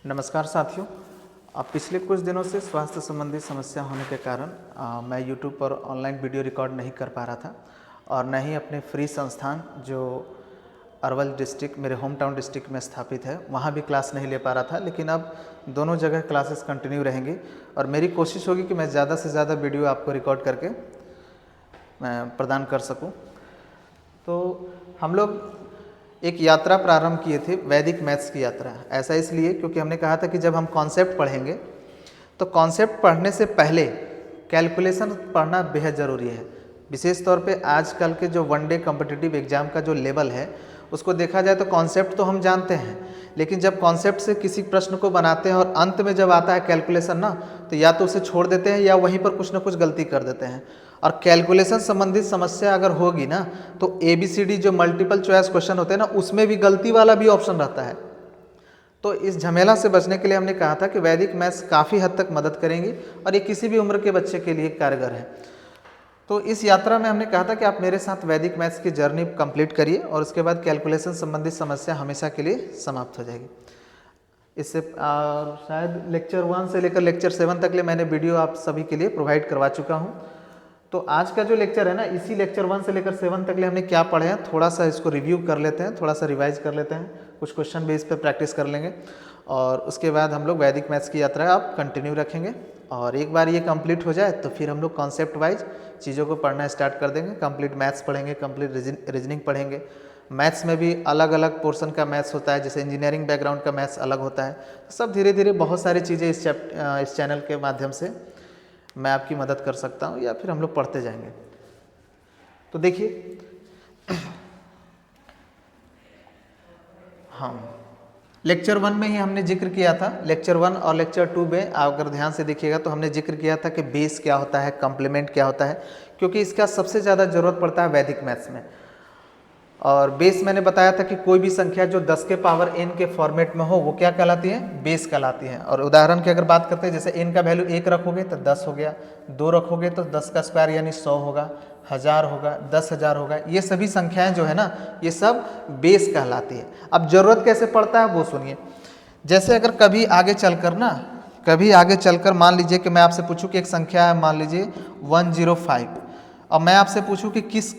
नमस्कार साथियों। अब पिछले कुछ दिनों से स्वास्थ्य संबंधी समस्या होने के कारण मैं YouTube पर ऑनलाइन वीडियो रिकॉर्ड नहीं कर पा रहा था और न ही अपने फ्री संस्थान जो अरवल डिस्ट्रिक्ट मेरे होम टाउन डिस्ट्रिक्ट में स्थापित है वहाँ भी क्लास नहीं ले पा रहा था। लेकिन अब दोनों जगह क्लासेस कंटिन्यू रहेंगी और मेरी कोशिश होगी कि मैं ज़्यादा से ज़्यादा वीडियो आपको रिकॉर्ड करके मैं प्रदान कर सकूँ। तो हम लोग एक यात्रा प्रारंभ किए थे, वैदिक मैथ्स की यात्रा। ऐसा इसलिए क्योंकि हमने कहा था कि जब हम कॉन्सेप्ट पढ़ेंगे तो कॉन्सेप्ट पढ़ने से पहले कैलकुलेशन पढ़ना बेहद ज़रूरी है। विशेष तौर पे आजकल के जो वन डे कॉम्पिटिटिव एग्ज़ाम का जो लेवल है उसको देखा जाए तो कॉन्सेप्ट तो हम जानते हैं, लेकिन जब कॉन्सेप्ट से किसी प्रश्न को बनाते हैं और अंत में जब आता है कैलकुलेशन ना, तो या तो उसे छोड़ देते हैं या वहीं पर कुछ ना कुछ गलती कर देते हैं। और कैलकुलेशन संबंधित समस्या अगर होगी ना तो ABCD जो मल्टीपल चॉइस क्वेश्चन होते हैं ना उसमें भी गलती वाला भी ऑप्शन रहता है। तो इस झमेला से बचने के लिए हमने कहा था कि वैदिक मैथ्स काफ़ी हद तक मदद करेंगी और ये किसी भी उम्र के बच्चे के लिए कारगर है। तो इस यात्रा में हमने कहा था कि आप मेरे साथ वैदिक मैथ्स की जर्नी कंप्लीट करिए और उसके बाद कैलकुलेशन संबंधित समस्या हमेशा के लिए समाप्त हो जाएगी। इससे शायद लेक्चर 1 से लेकर लेक्चर 7 तक ले मैंने वीडियो आप सभी के लिए प्रोवाइड करवा चुका हूँ। तो आज का जो लेक्चर है ना, इसी लेक्चर 1 से लेकर 7 तक ले हमने क्या पढ़े हैं थोड़ा सा इसको रिव्यू कर लेते हैं, थोड़ा सा रिवाइज कर लेते हैं, कुछ क्वेश्चन भी इस पर प्रैक्टिस कर लेंगे और उसके बाद हम लोग वैदिक मैथ्स की यात्रा आप कंटिन्यू रखेंगे। और एक बार ये कंप्लीट हो जाए तो फिर हम लोग कॉन्सेप्ट वाइज चीज़ों को पढ़ना स्टार्ट कर देंगे। कंप्लीट मैथ्स पढ़ेंगे, कंप्लीट रीजनिंग पढ़ेंगे। मैथ्स में भी अलग अलग पोर्शन का मैथ्स होता है, जैसे इंजीनियरिंग बैकग्राउंड का मैथ्स अलग होता है। सब धीरे धीरे बहुत सारी चीज़ें इस चैनल के माध्यम से मैं आपकी मदद कर सकता हूँ या फिर हम लोग पढ़ते जाएंगे। तो देखिए हम लेक्चर 1 में ही हमने जिक्र किया था। लेक्चर 1 और लेक्चर 2 में अगर ध्यान से देखिएगा तो हमने जिक्र किया था कि बेस क्या होता है, कॉम्प्लीमेंट क्या होता है, क्योंकि इसका सबसे ज़्यादा ज़रूरत पड़ता है वैदिक मैथ्स में। और बेस मैंने बताया था कि कोई भी संख्या जो 10 के पावर n के फॉर्मेट में हो वो क्या कहलाती है, बेस कहलाती है। और उदाहरण की अगर बात करते हैं, जैसे n का वैल्यू 1 रखोगे तो 10 हो गया, 2 रखोगे तो 10 का स्क्वायर यानी 100 होगा, 1000 होगा, 10,000 होगा। ये सभी संख्याएं जो है ना ये सब बेस कहलाती है। अब जरूरत कैसे पड़ता है वो सुनिए। जैसे अगर कभी आगे चलकर मान लीजिए कि मैं आपसे पूछूं कि एक संख्या है, मान लीजिए 105, और मैं आपसे पूछूं कि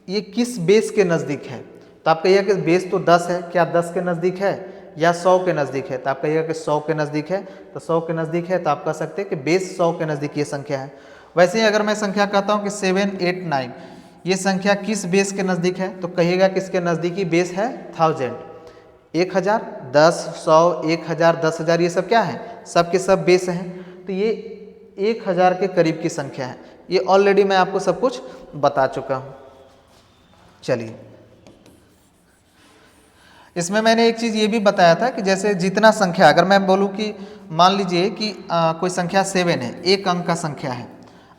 ये किस बेस के नज़दीक है, तो आप कहिएगा कि बेस तो 10 है, क्या 10 के नज़दीक है या 100 के नज़दीक है, तो आप कहिएगा कि 100 के नज़दीक है। तो 100 के नज़दीक है तो आप कह सकते हैं कि बेस 100 के नज़दीक ये संख्या है। वैसे ही अगर मैं संख्या कहता हूँ कि 789, ये संख्या किस बेस के नज़दीक है, तो कहिएगा कि इसके नज़दीकी बेस है 1000, 1000, 10, 100, 1000, 10,000, ये सब क्या है, सब के सब बेस हैं। तो ये 1000 के करीब की संख्या है। ये ऑलरेडी मैं आपको सब कुछ बता चुका हूँ। चलिए, इसमें मैंने एक चीज़ ये भी बताया था कि जैसे जितना संख्या, अगर मैं बोलूँ कि मान लीजिए कि कोई संख्या 7 है, एक अंक का संख्या है,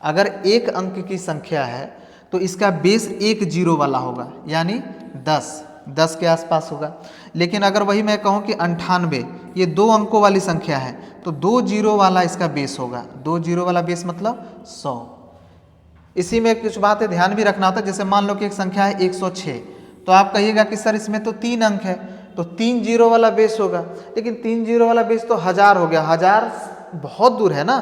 अगर एक अंक की संख्या है तो इसका बेस एक जीरो वाला होगा, यानी 10 के आसपास होगा। लेकिन अगर वही मैं कहूँ कि 98, ये 2 अंकों वाली संख्या है, तो 2 जीरो वाला इसका बेस होगा। 2 जीरो वाला बेस मतलब 100। इसी में कुछ बातें ध्यान भी रखना होता है। जैसे मान लो कि एक संख्या है 106, तो आप कहिएगा कि सर इसमें तो 3 अंक है, तो 3 जीरो वाला बेस होगा। लेकिन 3 जीरो वाला बेस तो 1000 हो गया, 1000 बहुत दूर है ना,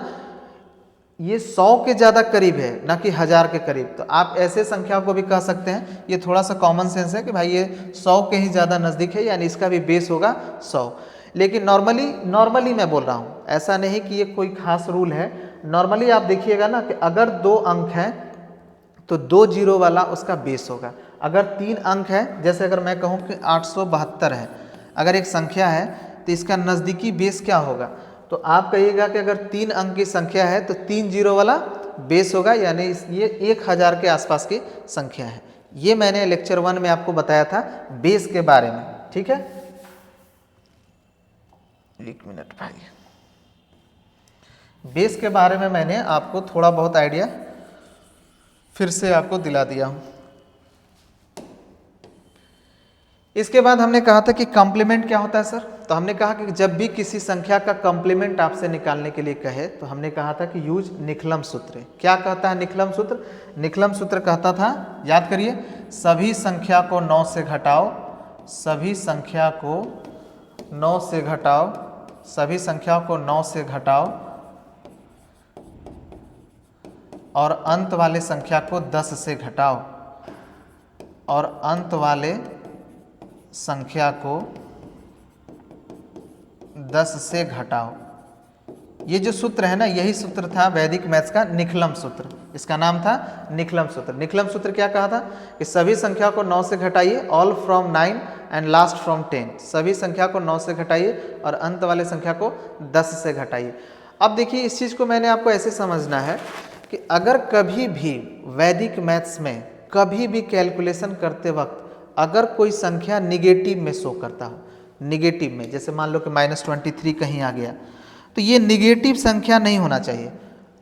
ये 100 के ज़्यादा करीब है ना कि 1000 के करीब। तो आप ऐसे संख्या को भी कह सकते हैं, ये थोड़ा सा कॉमन सेंस है कि भाई ये 100 के ही ज़्यादा नज़दीक है, यानी इसका भी बेस होगा 100। लेकिन नॉर्मली मैं बोल रहा हूँ, ऐसा नहीं कि ये कोई खास रूल है। नॉर्मली आप देखिएगा ना कि अगर 2 अंक हैं तो 2 जीरो वाला उसका बेस होगा। अगर 3 अंक है, जैसे अगर मैं कहूँ कि 872 है, अगर एक संख्या है तो इसका नज़दीकी बेस क्या होगा, तो आप कहिएगा कि अगर 3 अंक की संख्या है तो 3 जीरो वाला बेस होगा, यानी ये 1000 के आसपास की संख्या है। ये मैंने लेक्चर 1 में आपको बताया था बेस के बारे में, ठीक है। एक मिनट भाई, बेस के बारे में मैंने आपको थोड़ा बहुत आइडिया फिर से आपको दिला दिया हूं। इसके बाद हमने कहा था कि कॉम्प्लीमेंट क्या होता है सर, तो हमने कहा कि जब भी किसी संख्या का कॉम्प्लीमेंट आपसे निकालने के लिए कहे तो हमने कहा था कि यूज निखलम सूत्र। क्या कहता है निखलम सूत्र? निखलम सूत्र कहता था, याद करिए, सभी संख्या को 9 से घटाओ, सभी संख्या को 9 से घटाओ सभी संख्याओं को 9 से घटाओ और अंत वाले संख्या को 10 से घटाओ और अंत वाले संख्या को 10 से घटाओ। ये जो सूत्र है ना, यही सूत्र था वैदिक मैथ्स का निखलम सूत्र। इसका नाम था निखलम सूत्र। निखलम सूत्र क्या कहा था कि सभी संख्या को 9 से घटाइए, all from 9 and last from 10। सभी संख्या को 9 से घटाइए और अंत वाले संख्या को 10 से घटाइए। अब देखिए, इस चीज़ को मैंने आपको ऐसे समझना है कि अगर कभी भी वैदिक मैथ्स में कभी भी कैलकुलेशन करते वक्त अगर कोई संख्या निगेटिव में शो करता हो, निगेटिव में, जैसे मान लो कि -23 कहीं आ गया, तो ये निगेटिव संख्या नहीं होना चाहिए।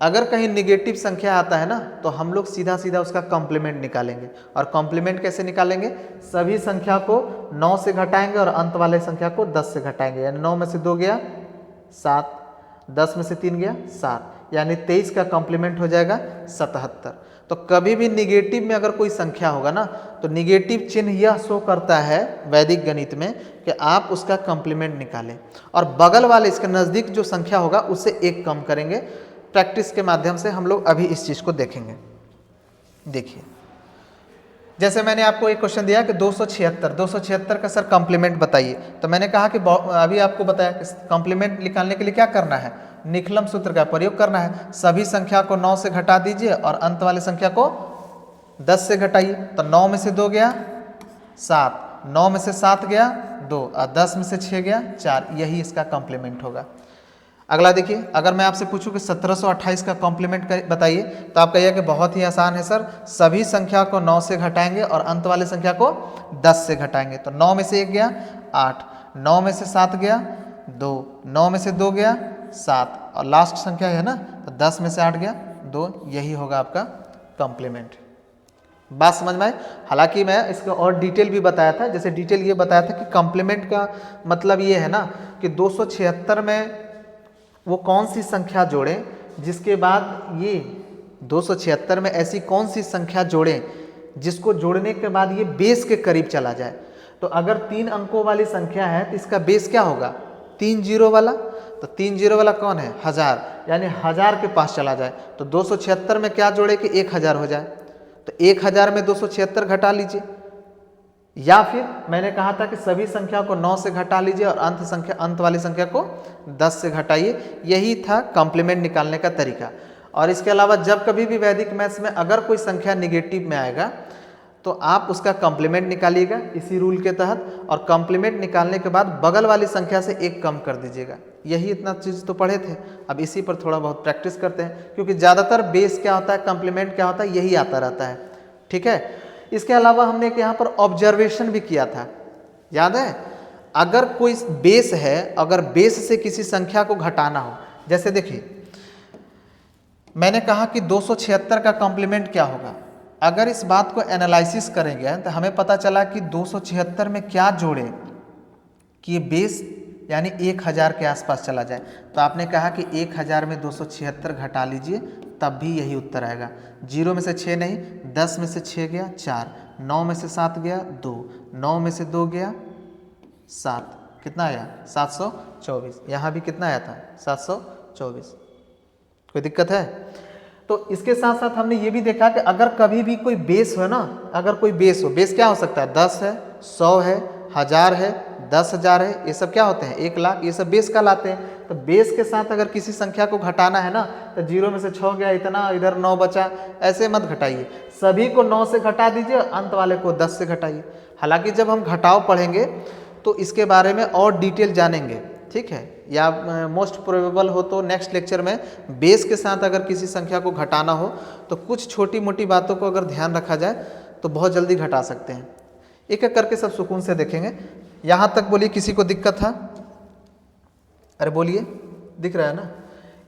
अगर कहीं निगेटिव संख्या आता है ना, तो हम लोग सीधा सीधा उसका कॉम्प्लीमेंट निकालेंगे। और कॉम्प्लीमेंट कैसे निकालेंगे? सभी संख्या को 9 से घटाएंगे और अंत वाले संख्या को 10 से घटाएंगे। यानी 9 में से 2 गया 7, 10 में से 3 गया 7, यानी 23 का कॉम्प्लीमेंट हो जाएगा 77। तो कभी भी निगेटिव में अगर कोई संख्या होगा ना, तो निगेटिव चिन्ह यह शो करता है वैदिक गणित में कि आप उसका कॉम्प्लीमेंट निकालें और बगल वाले इसके नज़दीक जो संख्या होगा उससे 1 कम करेंगे। प्रैक्टिस के माध्यम से हम लोग अभी इस चीज़ को देखेंगे। देखिए, जैसे मैंने आपको एक क्वेश्चन दिया कि 276 का सर कॉम्प्लीमेंट बताइए, तो मैंने कहा कि अभी आपको बताया कि कॉम्प्लीमेंट निकालने के लिए क्या करना है, निखलम सूत्र का प्रयोग करना है। सभी संख्या को 9 से घटा दीजिए और अंत वाले संख्या को 10 से घटाइए। तो 9 में से 2 गया 7, 9 में से 7 गया 2 और 10 में से 6 गया 4, यही इसका कॉम्प्लीमेंट होगा। अगला देखिए, अगर मैं आपसे पूछूं कि 1728 का कॉम्प्लीमेंट बताइए, तो आप कहिए कि बहुत ही आसान है सर, सभी संख्या को 9 से घटाएंगे और अंत वाले संख्या को 10 से घटाएंगे। तो 9 में से 1 गया 8, 9 में से 7 गया 2, 9 में से 2 गया 7 और लास्ट संख्या है ना, तो 10 में से 8 गया 2, यही होगा आपका कॉम्प्लीमेंट। बात समझ में आई? हालांकि मैं इसका और डिटेल भी बताया था। जैसे डिटेल ये बताया था कि कॉम्प्लीमेंट का मतलब ये है ना कि 276 में वो कौन सी संख्या जोड़ें जिसके बाद ये 276 में ऐसी कौन सी संख्या जोड़ें जिसको जोड़ने के बाद ये बेस के करीब चला जाए। तो अगर 3 अंकों वाली संख्या है तो इसका बेस क्या होगा? 3 जीरो वाला। तो 3 जीरो वाला कौन है? 1000, यानी 1000 के पास चला जाए। तो 276 में क्या जोड़े कि 1000 हो जाए। तो 1000 में 276 घटा लीजिए, या फिर मैंने कहा था कि सभी संख्या को 9 से घटा लीजिए और अंत वाली संख्या को 10 से घटाइए। यही था कॉम्प्लीमेंट निकालने का तरीका। और इसके अलावा जब कभी भी वैदिक मैथ्स में अगर कोई संख्या निगेटिव में आएगा तो आप उसका कॉम्प्लीमेंट निकालिएगा इसी रूल के तहत, और कॉम्प्लीमेंट निकालने के बाद बगल वाली संख्या से 1 कम कर दीजिएगा। यही इतना चीज़ तो पढ़े थे, अब इसी पर थोड़ा बहुत प्रैक्टिस करते हैं, क्योंकि ज़्यादातर बेस क्या होता है, कॉम्प्लीमेंट क्या होता है, यही आता रहता है। ठीक है। इसके अलावा हमने यहाँ पर ऑब्जर्वेशन भी किया था, याद है? अगर कोई बेस है, अगर बेस से किसी संख्या को घटाना हो, जैसे देखिए मैंने कहा कि 276 का कॉम्प्लीमेंट क्या होगा। अगर इस बात को एनालिसिस करेंगे तो हमें पता चला कि 276 में क्या जोड़े कि ये बेस यानी 1000 के आसपास चला जाए। तो आपने कहा कि 1000 में 276 घटा लीजिए, तब भी यही उत्तर आएगा। 0 में से 6 नहीं, 10 में से 6 गया 4, 9 में से 7 गया 2, 9 में से 2 गया 7, कितना आया? 724। यहाँ भी कितना आया था? 724। कोई दिक्कत है? तो इसके साथ साथ हमने ये भी देखा कि अगर कभी भी कोई बेस हो ना, अगर कोई बेस हो, बेस क्या हो सकता है? 10 है, 100 है, 1000 है, 10,000 है, ये सब क्या होते हैं? 1 लाख, ये सब बेस कहलाते हैं। तो बेस के साथ अगर किसी संख्या को घटाना है ना, तो 0 में से 6 गया इतना, इधर 9 बचा, ऐसे मत घटाइए। सभी को 9 से घटा दीजिए, अंत वाले को 10 से घटाइए। हालांकि जब हम घटाव पढ़ेंगे तो इसके बारे में और डिटेल जानेंगे, ठीक है? या मोस्ट प्रोबेबल हो तो नेक्स्ट लेक्चर में बेस के साथ अगर किसी संख्या को घटाना हो तो कुछ छोटी मोटी बातों को अगर ध्यान रखा जाए तो बहुत जल्दी घटा सकते हैं। एक एक करके सब सुकून से देखेंगे। यहाँ तक बोलिए किसी को दिक्कत था? अरे बोलिए, दिख रहा है ना?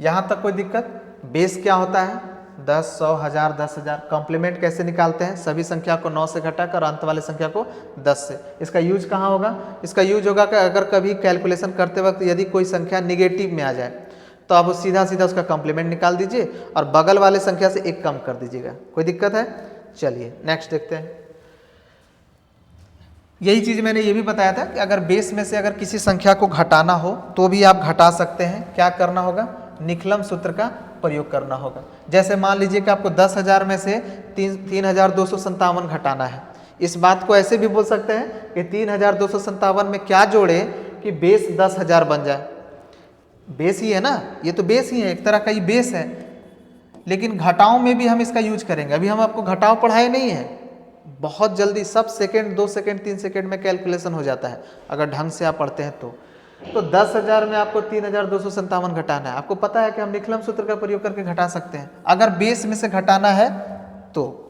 यहाँ तक कोई दिक्कत? बेस क्या होता है? 10, 100, 1000, 10,000। कॉम्प्लीमेंट कैसे निकालते हैं? सभी संख्या को 9 से घटाकर अंत वाले संख्या को 10 से। इसका यूज कहाँ होगा? इसका यूज होगा कि अगर कभी कैलकुलेशन करते वक्त यदि कोई संख्या निगेटिव में आ जाए तो आप सीधा सीधा उसका कॉम्प्लीमेंट निकाल दीजिए और बगल वाले संख्या से 1 कम कर दीजिएगा। कोई दिक्कत है? चलिए नेक्स्ट देखते हैं। यही चीज़ मैंने ये भी बताया था कि अगर बेस में से अगर किसी संख्या को घटाना हो तो भी आप घटा सकते हैं। क्या करना होगा? निखलम सूत्र का प्रयोग करना होगा। जैसे मान लीजिए कि आपको 10,000 में से 3,257 घटाना है। इस बात को ऐसे भी बोल सकते हैं कि 3,257 में क्या जोड़े कि बेस 10,000 बन जाए। बेस ही है ना, ये तो बेस ही है, एक तरह का ये बेस है। लेकिन घटाओं में भी हम इसका यूज करेंगे। अभी हम आपको घटाओ पढ़ाए नहीं है, बहुत जल्दी सब सेकंड 2 सेकंड 3 सेकंड में कैलकुलेशन हो जाता है अगर ढंग से आप पढ़ते हैं तो 10,000 में आपको 3,257 घटाना है। आपको पता है कि हम निखलम सूत्र का प्रयोग करके घटा सकते हैं। अगर बेस में से घटाना है तो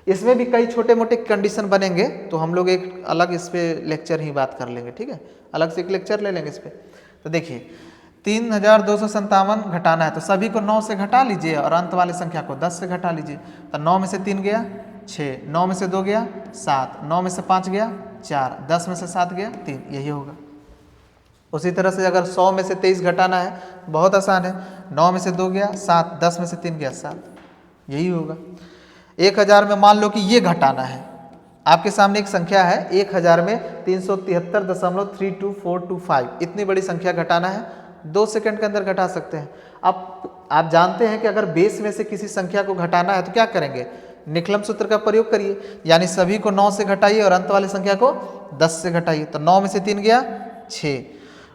इसमें भी कई छोटे मोटे कंडीशन बनेंगे, तो हम लोग एक अलग इस पर लेक्चर ही बात कर लेंगे, ठीक है, अलग से एक लेक्चर ले लेंगे इस पर। तो देखिए 3,257 घटाना है तो सभी को 9 से घटा लीजिए और अंत वाली संख्या को 10 से घटा लीजिए। तो 9 में से 3 गया 6, 9 में से 2 गया 7, 9 में से 5 गया 4, 10 में से 7 गया 3, यही होगा। उसी तरह से अगर 100 में से 23 घटाना है, बहुत आसान है, 9 में से 2 गया 7, 10 में से 3 गया 7, यही होगा। 1000 में मान लो कि ये घटाना है, आपके सामने एक संख्या है 1000 में 373.32425, इतनी बड़ी संख्या घटाना है, 2 सेकंड के अंदर घटा सकते हैं। आप जानते हैं कि अगर बेस में से किसी संख्या को घटाना है तो क्या करेंगे? निखलम सूत्र का प्रयोग करिए, यानी सभी को 9 से घटाइए और अंत वाली संख्या को 10 से घटाइए। तो 9 में से 3 गया 6,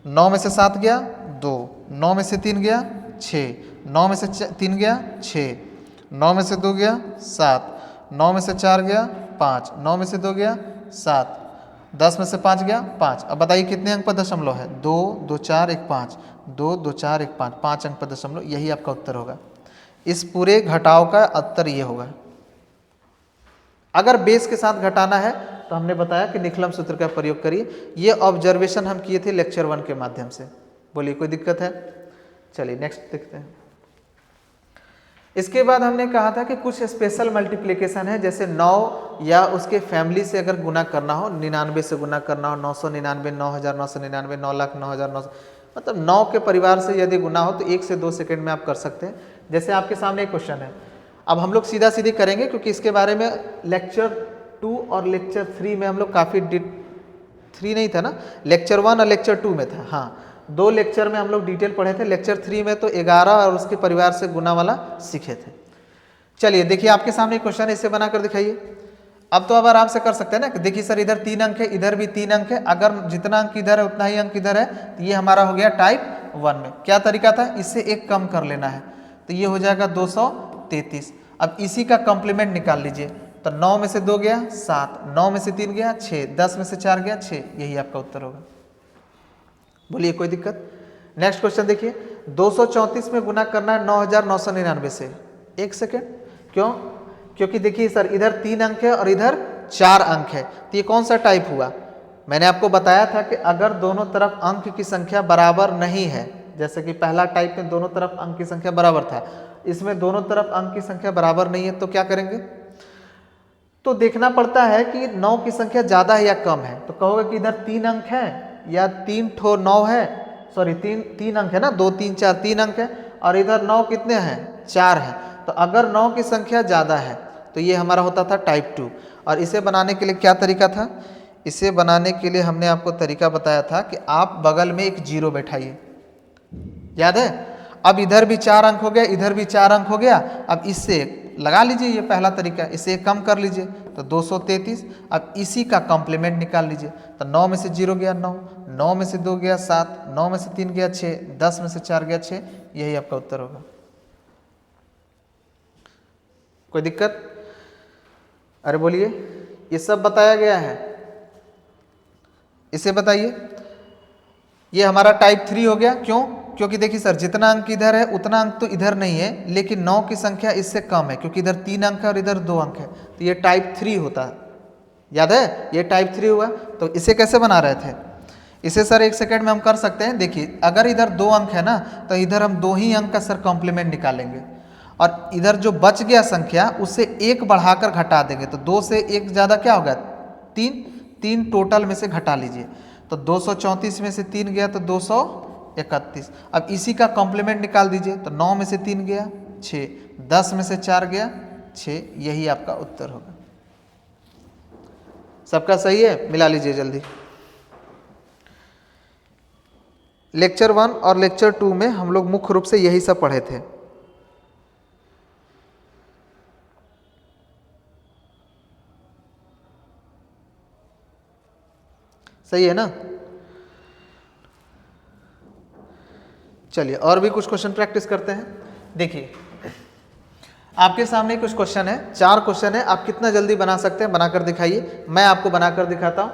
9 में से 7 गया 2, 9 में से 3 गया 6, 9 में से 3 गया 6, 9 में से 2 गया 7, 9 में से 4 गया 5, 9 में से 2 गया 7, 10 में से 5 गया 5। अब बताइए कितने अंक पर दशमलव है? 2, 2, 4, 1, 5, 2, 2, 4, 1, 5, 5 अंक पर दशमलव, यही आपका उत्तर होगा। इस पूरे घटाव का उत्तर ये होगा। अगर बेस के साथ घटाना है तो हमने बताया कि निखलम सूत्र का प्रयोग करिए। ये ऑब्जर्वेशन हम किए थे लेक्चर 1 के माध्यम से। बोलिए कोई दिक्कत है? चलिए नेक्स्ट देखते हैं। इसके बाद हमने कहा था कि कुछ स्पेशल मल्टीप्लिकेशन है, जैसे 9 या उसके फैमिली से अगर गुना करना हो, 99 से गुना करना हो, 999, 9,999, 9,09,900, मतलब 9 के परिवार से यदि गुना हो तो 1 से 2 सेकंड में आप कर सकते हैं। जैसे आपके सामने एक क्वेश्चन है, अब हम लोग सीधा सीधी करेंगे क्योंकि इसके बारे में लेक्चर 2 और लेक्चर 3 में हम लोग काफ़ी 3 नहीं था ना, लेक्चर 1 और लेक्चर 2 में था। हाँ, 2 लेक्चर में हम लोग डिटेल पढ़े थे। लेक्चर 3 में तो 11 और उसके परिवार से गुना वाला सीखे थे। चलिए देखिए आपके सामने क्वेश्चन है, इसे बनाकर दिखाइए। अब तो अब आराम से कर सकते हैं ना। देखिए सर इधर 3 अंक है, इधर भी 3 अंक है, अगर जितना अंक इधर है उतना ही अंक इधर है, तो ये हमारा हो गया टाइप 1 में। क्या तरीका था? इससे एक कम कर लेना है, तो ये हो जाएगा 233। अब इसी का कॉम्प्लीमेंट निकाल लीजिए, तो 9 में से 2 गया 7, 9 में से 3 गया 6, 10 में से 4 गया 6, यही आपका उत्तर होगा। बोलिए कोई दिक्कत? नेक्स्ट क्वेश्चन देखिए, 234 में गुना करना है 9,999 से। एक सेकेंड, क्यों? क्योंकि देखिए सर इधर 3 अंक है और इधर 4 अंक है, तो ये कौन सा टाइप हुआ? मैंने आपको बताया था कि अगर दोनों तरफ अंक की संख्या बराबर नहीं है, जैसे कि पहला टाइप में दोनों तरफ अंक की संख्या बराबर था, इसमें दोनों तरफ अंक की संख्या बराबर नहीं है, तो क्या करेंगे? तो देखना पड़ता है कि 9 की संख्या ज़्यादा है या कम है। तो कहोगे कि इधर 3 अंक है या 3 ठो 9 है, सॉरी 3 अंक है ना, 2, 3, 4 3 अंक है, और इधर 9 कितने हैं? 4 है। तो अगर 9 की संख्या ज़्यादा है तो ये हमारा होता था टाइप 2। और इसे बनाने के लिए क्या तरीका था? इसे बनाने के लिए हमने आपको तरीका बताया था कि आप बगल में एक 0 बैठाइए, याद है? अब इधर भी 4 अंक हो गया, इधर भी 4 अंक हो गया। अब इससे लगा लीजिए, ये पहला तरीका, इसे कम कर लीजिए तो 233। अब इसी का कॉम्प्लीमेंट निकाल लीजिए, तो 9 में से 0 गया 9, 9 में से 2 गया 7, 9 में से 3 गया 6, 10 में से 4 गया 6, यही आपका उत्तर होगा। कोई दिक्कत? अरे बोलिए, ये सब बताया गया है, इसे बताइए। ये हमारा टाइप 3 हो गया, क्यों? क्योंकि देखिए सर जितना अंक इधर है उतना अंक तो इधर नहीं है, लेकिन 9 की संख्या इससे कम है क्योंकि इधर 3 अंक है और इधर 2 अंक है, तो ये टाइप 3 होता है। याद है? ये टाइप 3 हुआ। तो इसे कैसे बना रहे थे? इसे सर एक सेकंड में हम कर सकते हैं। देखिए अगर इधर 2 अंक है ना, तो इधर हम 2 ही अंक का सर कॉम्प्लीमेंट निकालेंगे, और इधर जो बच गया संख्या उससे 1 बढ़ाकर घटा देंगे, तो 2 से 1 ज़्यादा क्या होगा? 3 टोटल में से घटा लीजिए, तो 234 में से 3 गया तो 231। अब इसी का कॉम्प्लीमेंट निकाल दीजिए, तो 9 में से 3 गया 6, 10 में से 4 गया 6, यही आपका उत्तर होगा। सबका सही है, मिला लीजिए जल्दी। लेक्चर 1 और लेक्चर 2 में हम लोग मुख्य रूप से यही सब पढ़े थे। सही है ना? चलिए और भी कुछ क्वेश्चन प्रैक्टिस करते हैं। देखिए आपके सामने कुछ क्वेश्चन है, 4 क्वेश्चन है, आप कितना जल्दी बना सकते हैं बनाकर दिखाइए। मैं आपको बनाकर दिखाता हूँ।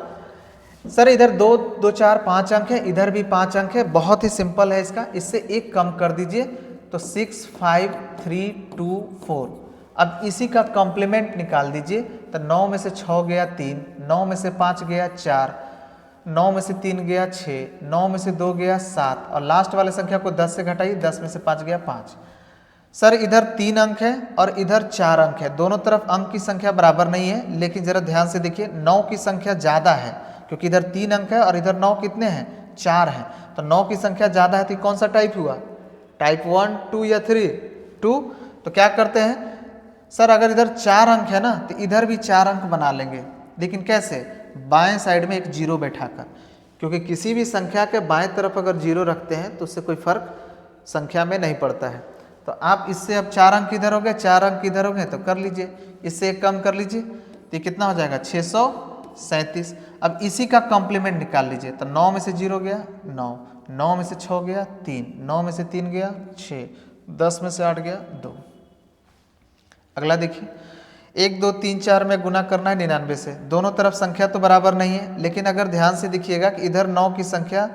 सर इधर 2 2 4 5 अंक है, इधर भी 5 अंक है, बहुत ही सिंपल है इसका, इससे एक कम कर दीजिए तो 6 5 3 2 4। अब इसी का कॉम्प्लीमेंट निकाल दीजिए तो 9 में से 6 गया 3, 9 में से 5 गया 4, 9 में से 3 गया 6, 9 में से 2 गया 7 और लास्ट वाले संख्या को 10 से घटाइए, 10 में से 5 गया 5। सर इधर 3 अंक है और इधर 4 अंक है, दोनों तरफ अंक की संख्या बराबर नहीं है, लेकिन जरा ध्यान से देखिए 9 की संख्या ज़्यादा है क्योंकि इधर 3 अंक है और इधर 9 कितने हैं, 4 हैं, तो 9 की संख्या ज़्यादा है तो कौन सा टाइप हुआ, टाइप 1 2 या 3 2। तो क्या करते हैं सर, अगर इधर 4 अंक है ना तो इधर भी 4 अंक बना लेंगे, लेकिन कैसे, बाएं साइड में एक जीरो बैठाकर, क्योंकि किसी भी संख्या के बाएं तरफ अगर जीरो रखते हैं तो उससे कोई फर्क संख्या में नहीं पड़ता है। तो आप इससे अब 4 अंक इधर हो गए, 4 अंक इधर हो गए तो कर लीजिए, इससे एक कम कर लीजिए तो ये कितना हो जाएगा 637। अब इसी का कॉम्प्लीमेंट निकाल लीजिए तो 9 में से 0 गया 9, 9 में से 6 गया 3, 9 में से 3 गया 6, 10 में से 8 गया 2। अगला देखिए 1 2 3 4 में गुना करना है 99 से, दोनों तरफ संख्या तो बराबर नहीं है, लेकिन अगर ध्यान से देखिएगा कि इधर 9 की संख्या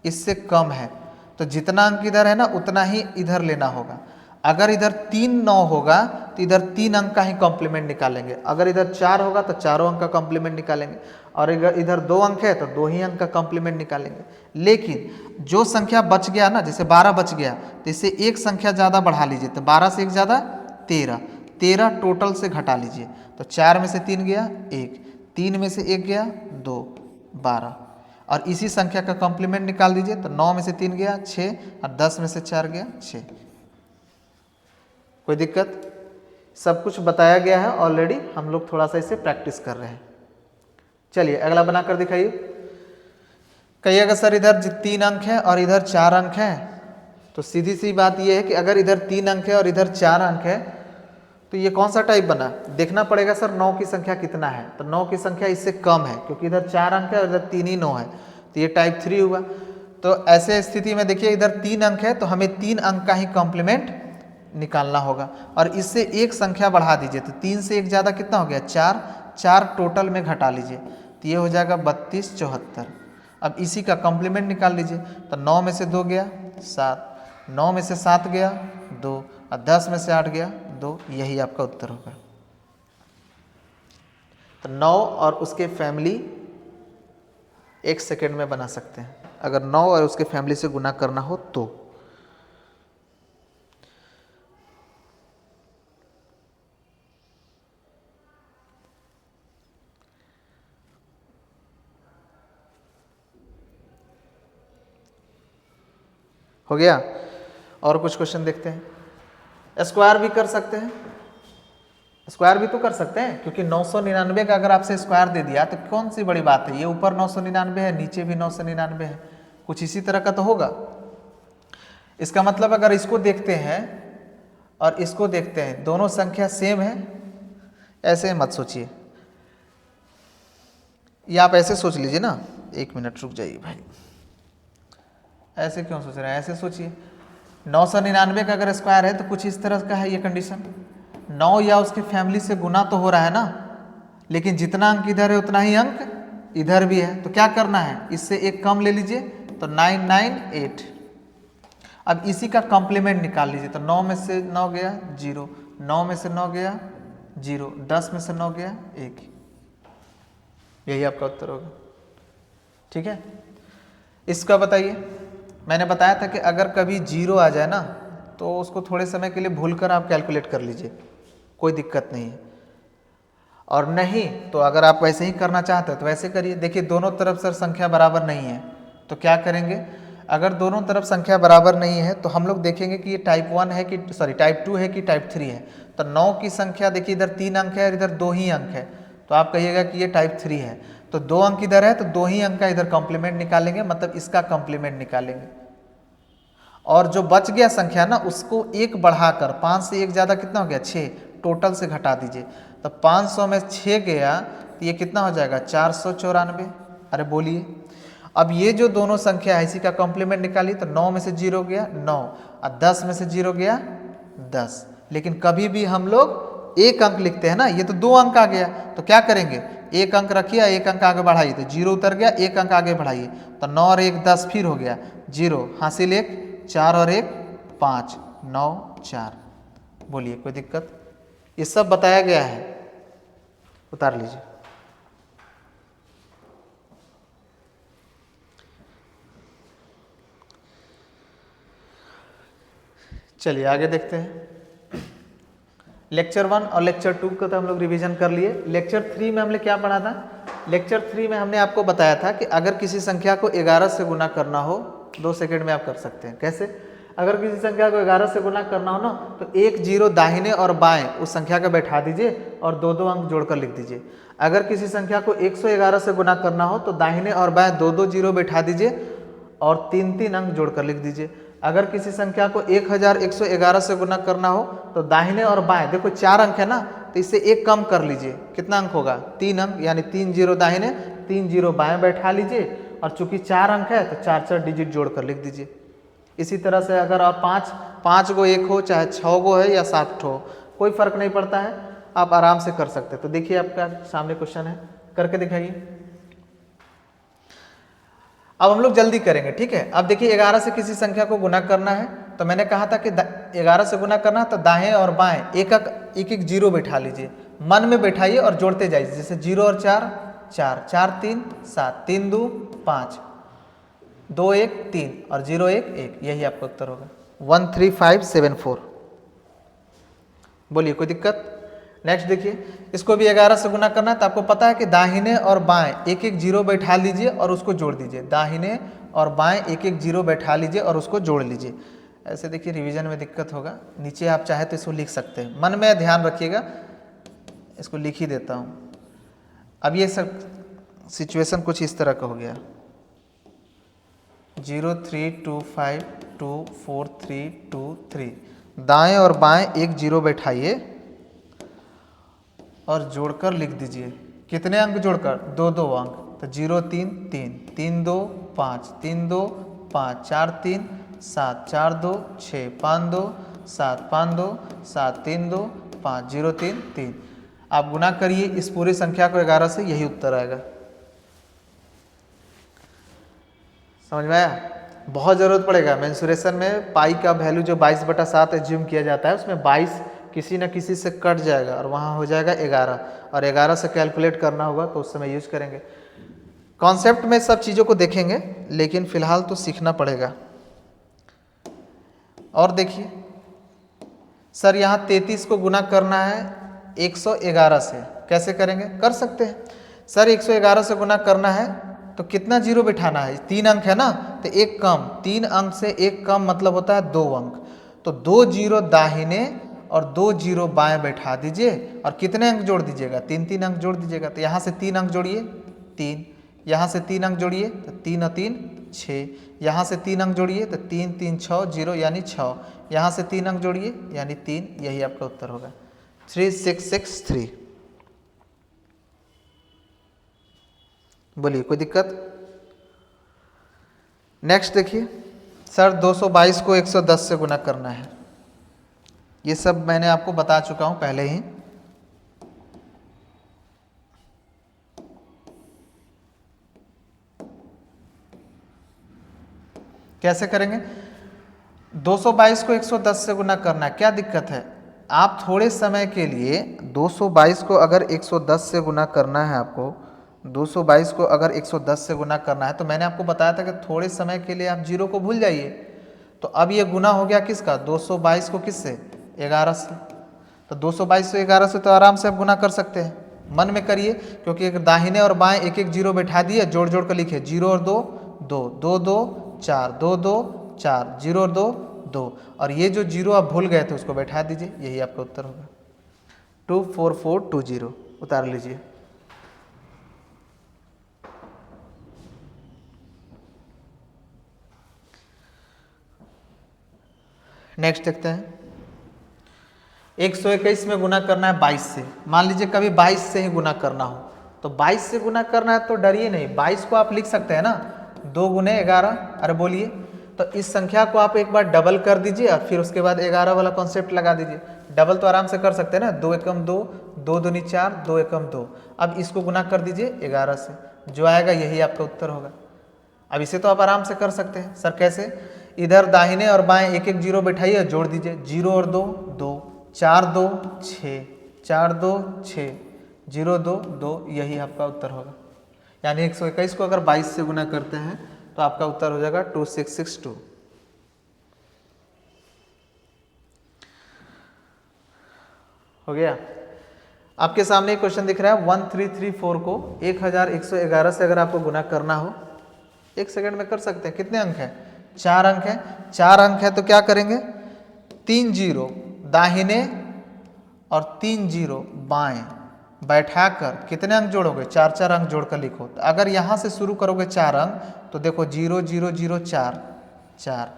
इससे कम है तो जितना अंक इधर है ना उतना ही इधर लेना होगा। अगर इधर 3 9 होगा तो इधर 3 अंक का ही कॉम्प्लीमेंट निकालेंगे, अगर इधर 4 होगा तो चारों अंक का कॉम्प्लीमेंट निकालेंगे, और अगर इधर 2 अंक है तो 2 ही अंक का कॉम्प्लीमेंट निकालेंगे। लेकिन जो संख्या बच गया ना, जैसे 12 बच गया तो इससे एक संख्या ज़्यादा बढ़ा लीजिए, तो 12 से एक ज़्यादा 13, 13 टोटल से घटा लीजिए तो 4 में से 3 गया 1, 3 में से 1 गया 2, 12, और इसी संख्या का कॉम्प्लीमेंट निकाल दीजिए तो 9 में से 3 गया 6 और 10 में से 4 गया 6। कोई दिक्कत? सब कुछ बताया गया है ऑलरेडी, हम लोग थोड़ा सा इसे प्रैक्टिस कर रहे हैं। चलिए अगला बनाकर दिखाइए। कहिएगा सर इधर 3 अंक है और इधर 4 अंक है, तो सीधी सी बात यह है कि अगर इधर 3 अंक है और इधर 4 अंक है तो ये कौन सा टाइप बना, देखना पड़ेगा सर 9 की संख्या कितना है, तो 9 की संख्या इससे कम है क्योंकि इधर 4 अंक है और इधर 3 ही 9 है, तो ये टाइप 3 हुआ। तो ऐसे स्थिति में देखिए इधर 3 अंक है तो हमें 3 अंक का ही कॉम्प्लीमेंट निकालना होगा, और इससे एक संख्या बढ़ा दीजिए तो 3 से 1 ज़्यादा कितना हो गया 4, 4 टोटल में घटा लीजिए तो ये हो जाएगा 32 74। अब इसी का कॉम्प्लीमेंट निकाल लीजिए तो 9 में से 2 गया 7, 9 में से 7 गया 2 और 10 में से 8 गया 2, यही आपका उत्तर होगा। तो 9 और उसके फैमिली 1 सेकेंड में बना सकते हैं, अगर 9 और उसके फैमिली से गुना करना हो तो। हो गया? और कुछ क्वेश्चन देखते हैं। स्क्वायर भी कर सकते हैं, स्क्वायर भी तो कर सकते हैं क्योंकि 999 का अगर आपसे स्क्वायर दे दिया तो कौन सी बड़ी बात है, ये ऊपर 999 है नीचे भी 999 है, कुछ इसी तरह का तो होगा। इसका मतलब अगर इसको देखते हैं और इसको देखते हैं दोनों संख्या सेम है, ऐसे मत सोचिए, ये आप ऐसे सोच लीजिए ना, 1 मिनट रुक जाइए भाई, ऐसे क्यों सोच रहे हैं, ऐसे सोचिए 999 का अगर स्क्वायर है तो कुछ इस तरह का है ये कंडीशन, 9 या उसकी फैमिली से गुना तो हो रहा है ना, लेकिन जितना अंक इधर है उतना ही अंक इधर भी है, तो क्या करना है इससे एक कम ले लीजिए तो 998। अब इसी का कॉम्प्लीमेंट निकाल लीजिए तो 9 में से 9 गया 0, 9 में से 9 गया 0, 10 में से 9 गया 1, यही आपका उत्तर होगा। ठीक है, इसका बताइए। मैंने बताया था कि अगर कभी 0 आ जाए ना तो उसको थोड़े समय के लिए भूलकर आप कैलकुलेट कर लीजिए, कोई दिक्कत नहीं है, और नहीं तो अगर आप वैसे ही करना चाहते हो तो वैसे करिए। देखिए दोनों तरफ सर संख्या बराबर नहीं है तो क्या करेंगे, अगर दोनों तरफ संख्या बराबर नहीं है तो हम लोग देखेंगे कि ये टाइप 1 है कि टाइप 2 है कि टाइप 3 है। तो 9 की संख्या देखिए इधर 3 अंक है और इधर 2 ही अंक है, तो आप कहिएगा कि ये टाइप 3 है। तो 2 अंक इधर है तो 2 ही अंक का इधर कॉम्प्लीमेंट निकालेंगे, मतलब इसका कॉम्प्लीमेंट निकालेंगे। और जो बच गया संख्या ना उसको 1 बढ़ाकर 5 से 1 ज़्यादा कितना हो गया 6, टोटल से घटा दीजिए। तो 500 में 6 गया तो ये कितना हो जाएगा 494। अरे बोलिए, अब ये जो दोनों संख्या है इसी का कॉम्प्लीमेंट निकालिए। तो 9 में से 0 गया 9 और 10 में से 0 गया 10। लेकिन कभी भी हम लोग 1 अंक लिखते हैं ना, ये तो 2 अंक आ गया तो क्या करेंगे 1 अंक रखिए 1 अंक आगे बढ़ाइए, तो 0 उतर गया 1 अंक आगे बढ़ाइए। तो 9 और 1 10 फिर हो गया 0, हासिल 1, 4 और 1 5, 9 4। बोलिए कोई दिक्कत? ये सब बताया गया है, उतार लीजिए। चलिए आगे देखते हैं। लेक्चर 1 और लेक्चर 2 का तो हम लोग रिवीजन कर लिए। लेक्चर 3 में हमने क्या पढ़ा था? लेक्चर 3 में हमने आपको बताया था कि अगर किसी संख्या को 11 से गुना करना हो, 2 सेकंड में आप कर सकते हैं। कैसे? अगर किसी संख्या को 11 से गुना करना हो ना तो 1 0 दाहिने और बाएं उस संख्या का बैठा दीजिए और 2 2 अंक जोड़कर लिख दीजिए। अगर किसी संख्या को 111 से गुना करना हो तो दाहिने और बाएं 2 2 0 बैठा दीजिए और 3 3 अंक जोड़कर लिख दीजिए। अगर किसी संख्या को 1111 से गुना करना हो तो दाहिने और बाएं, देखो 4 अंक है ना, तो इससे 1 कम कर लीजिए। कितना अंक होगा? 3 अंक, यानी 3 0 दाहिने 3 0 बाएं बैठा लीजिए और चूंकि 4 अंक है तो 4 4 डिजिट जोड़कर लिख दीजिए। इसी तरह से अगर आप 5 गो 1 हो, चाहे 6 गो है या 7 हो, कोई फर्क नहीं पड़ता है, आप आराम से कर सकते हैं। तो देखिए आपका सामने क्वेश्चन है, करके दिखाइए। अब हम लोग जल्दी करेंगे, ठीक है। अब देखिए 11 से किसी संख्या को गुना करना है तो मैंने कहा था कि 11 से गुना करना है तो दाएं और बाएं एक एक 0 बैठा लीजिए, मन में बैठाइए और जोड़ते जाइए। जैसे 0 और 4 4, 4 3 7, 3 2 5, 2 1 3 और 0 1 1, यही आपका उत्तर होगा 13574। बोलिए कोई दिक्कत? नेक्स्ट देखिए, इसको भी 11 से गुना करना है तो आपको पता है कि दाहिने और बाएं एक एक 0 बैठा लीजिए और उसको जोड़ दीजिए। दाहिने और बाएं एक एक 0 बैठा लीजिए और उसको जोड़ लीजिए। ऐसे देखिए रिवीजन में दिक्कत होगा, नीचे आप चाहे तो इसको लिख सकते हैं, मन में ध्यान रखिएगा, इसको लिख ही देता हूँ। अब ये सब सिचुएशन कुछ इस तरह का हो गया 0 3 2 5 2 4 3 2 3। दाएं और बाएं एक 0 बैठाइए और जोड़कर लिख दीजिए। कितने अंक जोड़कर? 2 2 अंक। तो 0 3 3 3 2 5 3 2 5 4 3 7 4 2 6 5 2 7 5 2 7 3 2 5 0 3 3। आप गुना करिए इस पूरी संख्या को 11 से, यही उत्तर आएगा। समझ में आया? बहुत ज़रूरत पड़ेगा मेंसुरेशन में। पाई का वैल्यू जो 22/7 एज्यूम किया जाता है उसमें 22 किसी न किसी से कट जाएगा और वहाँ हो जाएगा 11, और 11 से कैलकुलेट करना होगा तो उस समय यूज करेंगे। कॉन्सेप्ट में सब चीज़ों को देखेंगे, लेकिन फिलहाल तो सीखना पड़ेगा। और देखिए सर यहाँ 33 को गुना करना है 111 से, कैसे करेंगे? कर सकते हैं सर, 111 से गुना करना है तो कितना 0 बिठाना है? 3 अंक है ना, तो 1 कम, 3 अंक से 1 कम मतलब होता है 2 अंक। तो 2 0 दाहिने और 2 0 बाएं बैठा दीजिए और कितने अंक जोड़ दीजिएगा? 3 3 अंक जोड़ दीजिएगा। तो यहाँ से 3 अंक जोड़िए 3, यहाँ से 3 अंक जोड़िए तो 3 और 3 6, यहाँ से 3 अंक जोड़िए तो 3 3 6 0 यानी 6, यहाँ से 3 अंक जोड़िए यानी 3, यही आपका उत्तर होगा 3663। बोलिए कोई दिक्कत? नेक्स्ट देखिए सर 222 को 110 से गुना करना है। ये सब मैंने आपको बता चुका हूं पहले ही। कैसे करेंगे? 222 को 110 से गुना करना है, क्या दिक्कत है? आप थोड़े समय के लिए 222 को अगर 110 से गुना करना है, आपको 222 को अगर 110 से गुना करना है तो मैंने आपको बताया था कि थोड़े समय के लिए आप 0 को भूल जाइए। तो अब ये गुना हो गया किसका? 222 को किससे? 11 से। तो 222 से 11 से तो आराम से आप गुना कर सकते हैं, मन में करिए, क्योंकि एक दाहिने और बाएं एक एक 0 बैठा दिए, जोड़ जोड़ कर लिखे 0 और 2 2 2 2 4 2 2 4 0 और 2 2, और ये जो 0 आप भूल गए थे उसको बैठा दीजिए, यही आपका उत्तर होगा 24420। उतार लीजिए। नेक्स्ट देखते हैं। 121 में गुना करना है 22 से। मान लीजिए कभी 22 से ही गुना करना हो, तो 22 से गुना करना है तो डरिए नहीं, 22 को आप लिख सकते हैं ना 2 गुने 11। अरे बोलिए, तो इस संख्या को आप एक बार डबल कर दीजिए और फिर उसके बाद 11 वाला कॉन्सेप्ट लगा दीजिए। डबल तो आराम से कर सकते हैं ना, 2 एकम 2, 2 दूनी 4, 2 एकम 2। अब इसको गुना कर दीजिए 11 से, जो आएगा यही आपका उत्तर होगा। अब इसे तो आप आराम से कर सकते हैं। सर कैसे? इधर दाहिने और बाएं एक एक जीरो बैठाइए, जोड़ दीजिए। 0 और 2 2, 4 2 6, 4 2 6, 0 2 2, यही आपका उत्तर होगा। यानी 121 को अगर 22 से गुना करते हैं तो आपका उत्तर हो जाएगा 2662। हो गया। आपके सामने एक क्वेश्चन दिख रहा है 1334 को 1111 से अगर आपको गुना करना हो, 1 सेकंड में कर सकते हैं। कितने अंक है? 4 अंक है। 4 अंक है तो क्या करेंगे? 3 जीरो दाहिने और 3 जीरो बाएं बैठाकर कितने अंक जोड़ोगे? 4 4 अंक जोड़कर लिखो। तो अगर यहाँ से शुरू करोगे 4 अंक तो देखो 0 0 0 4 4,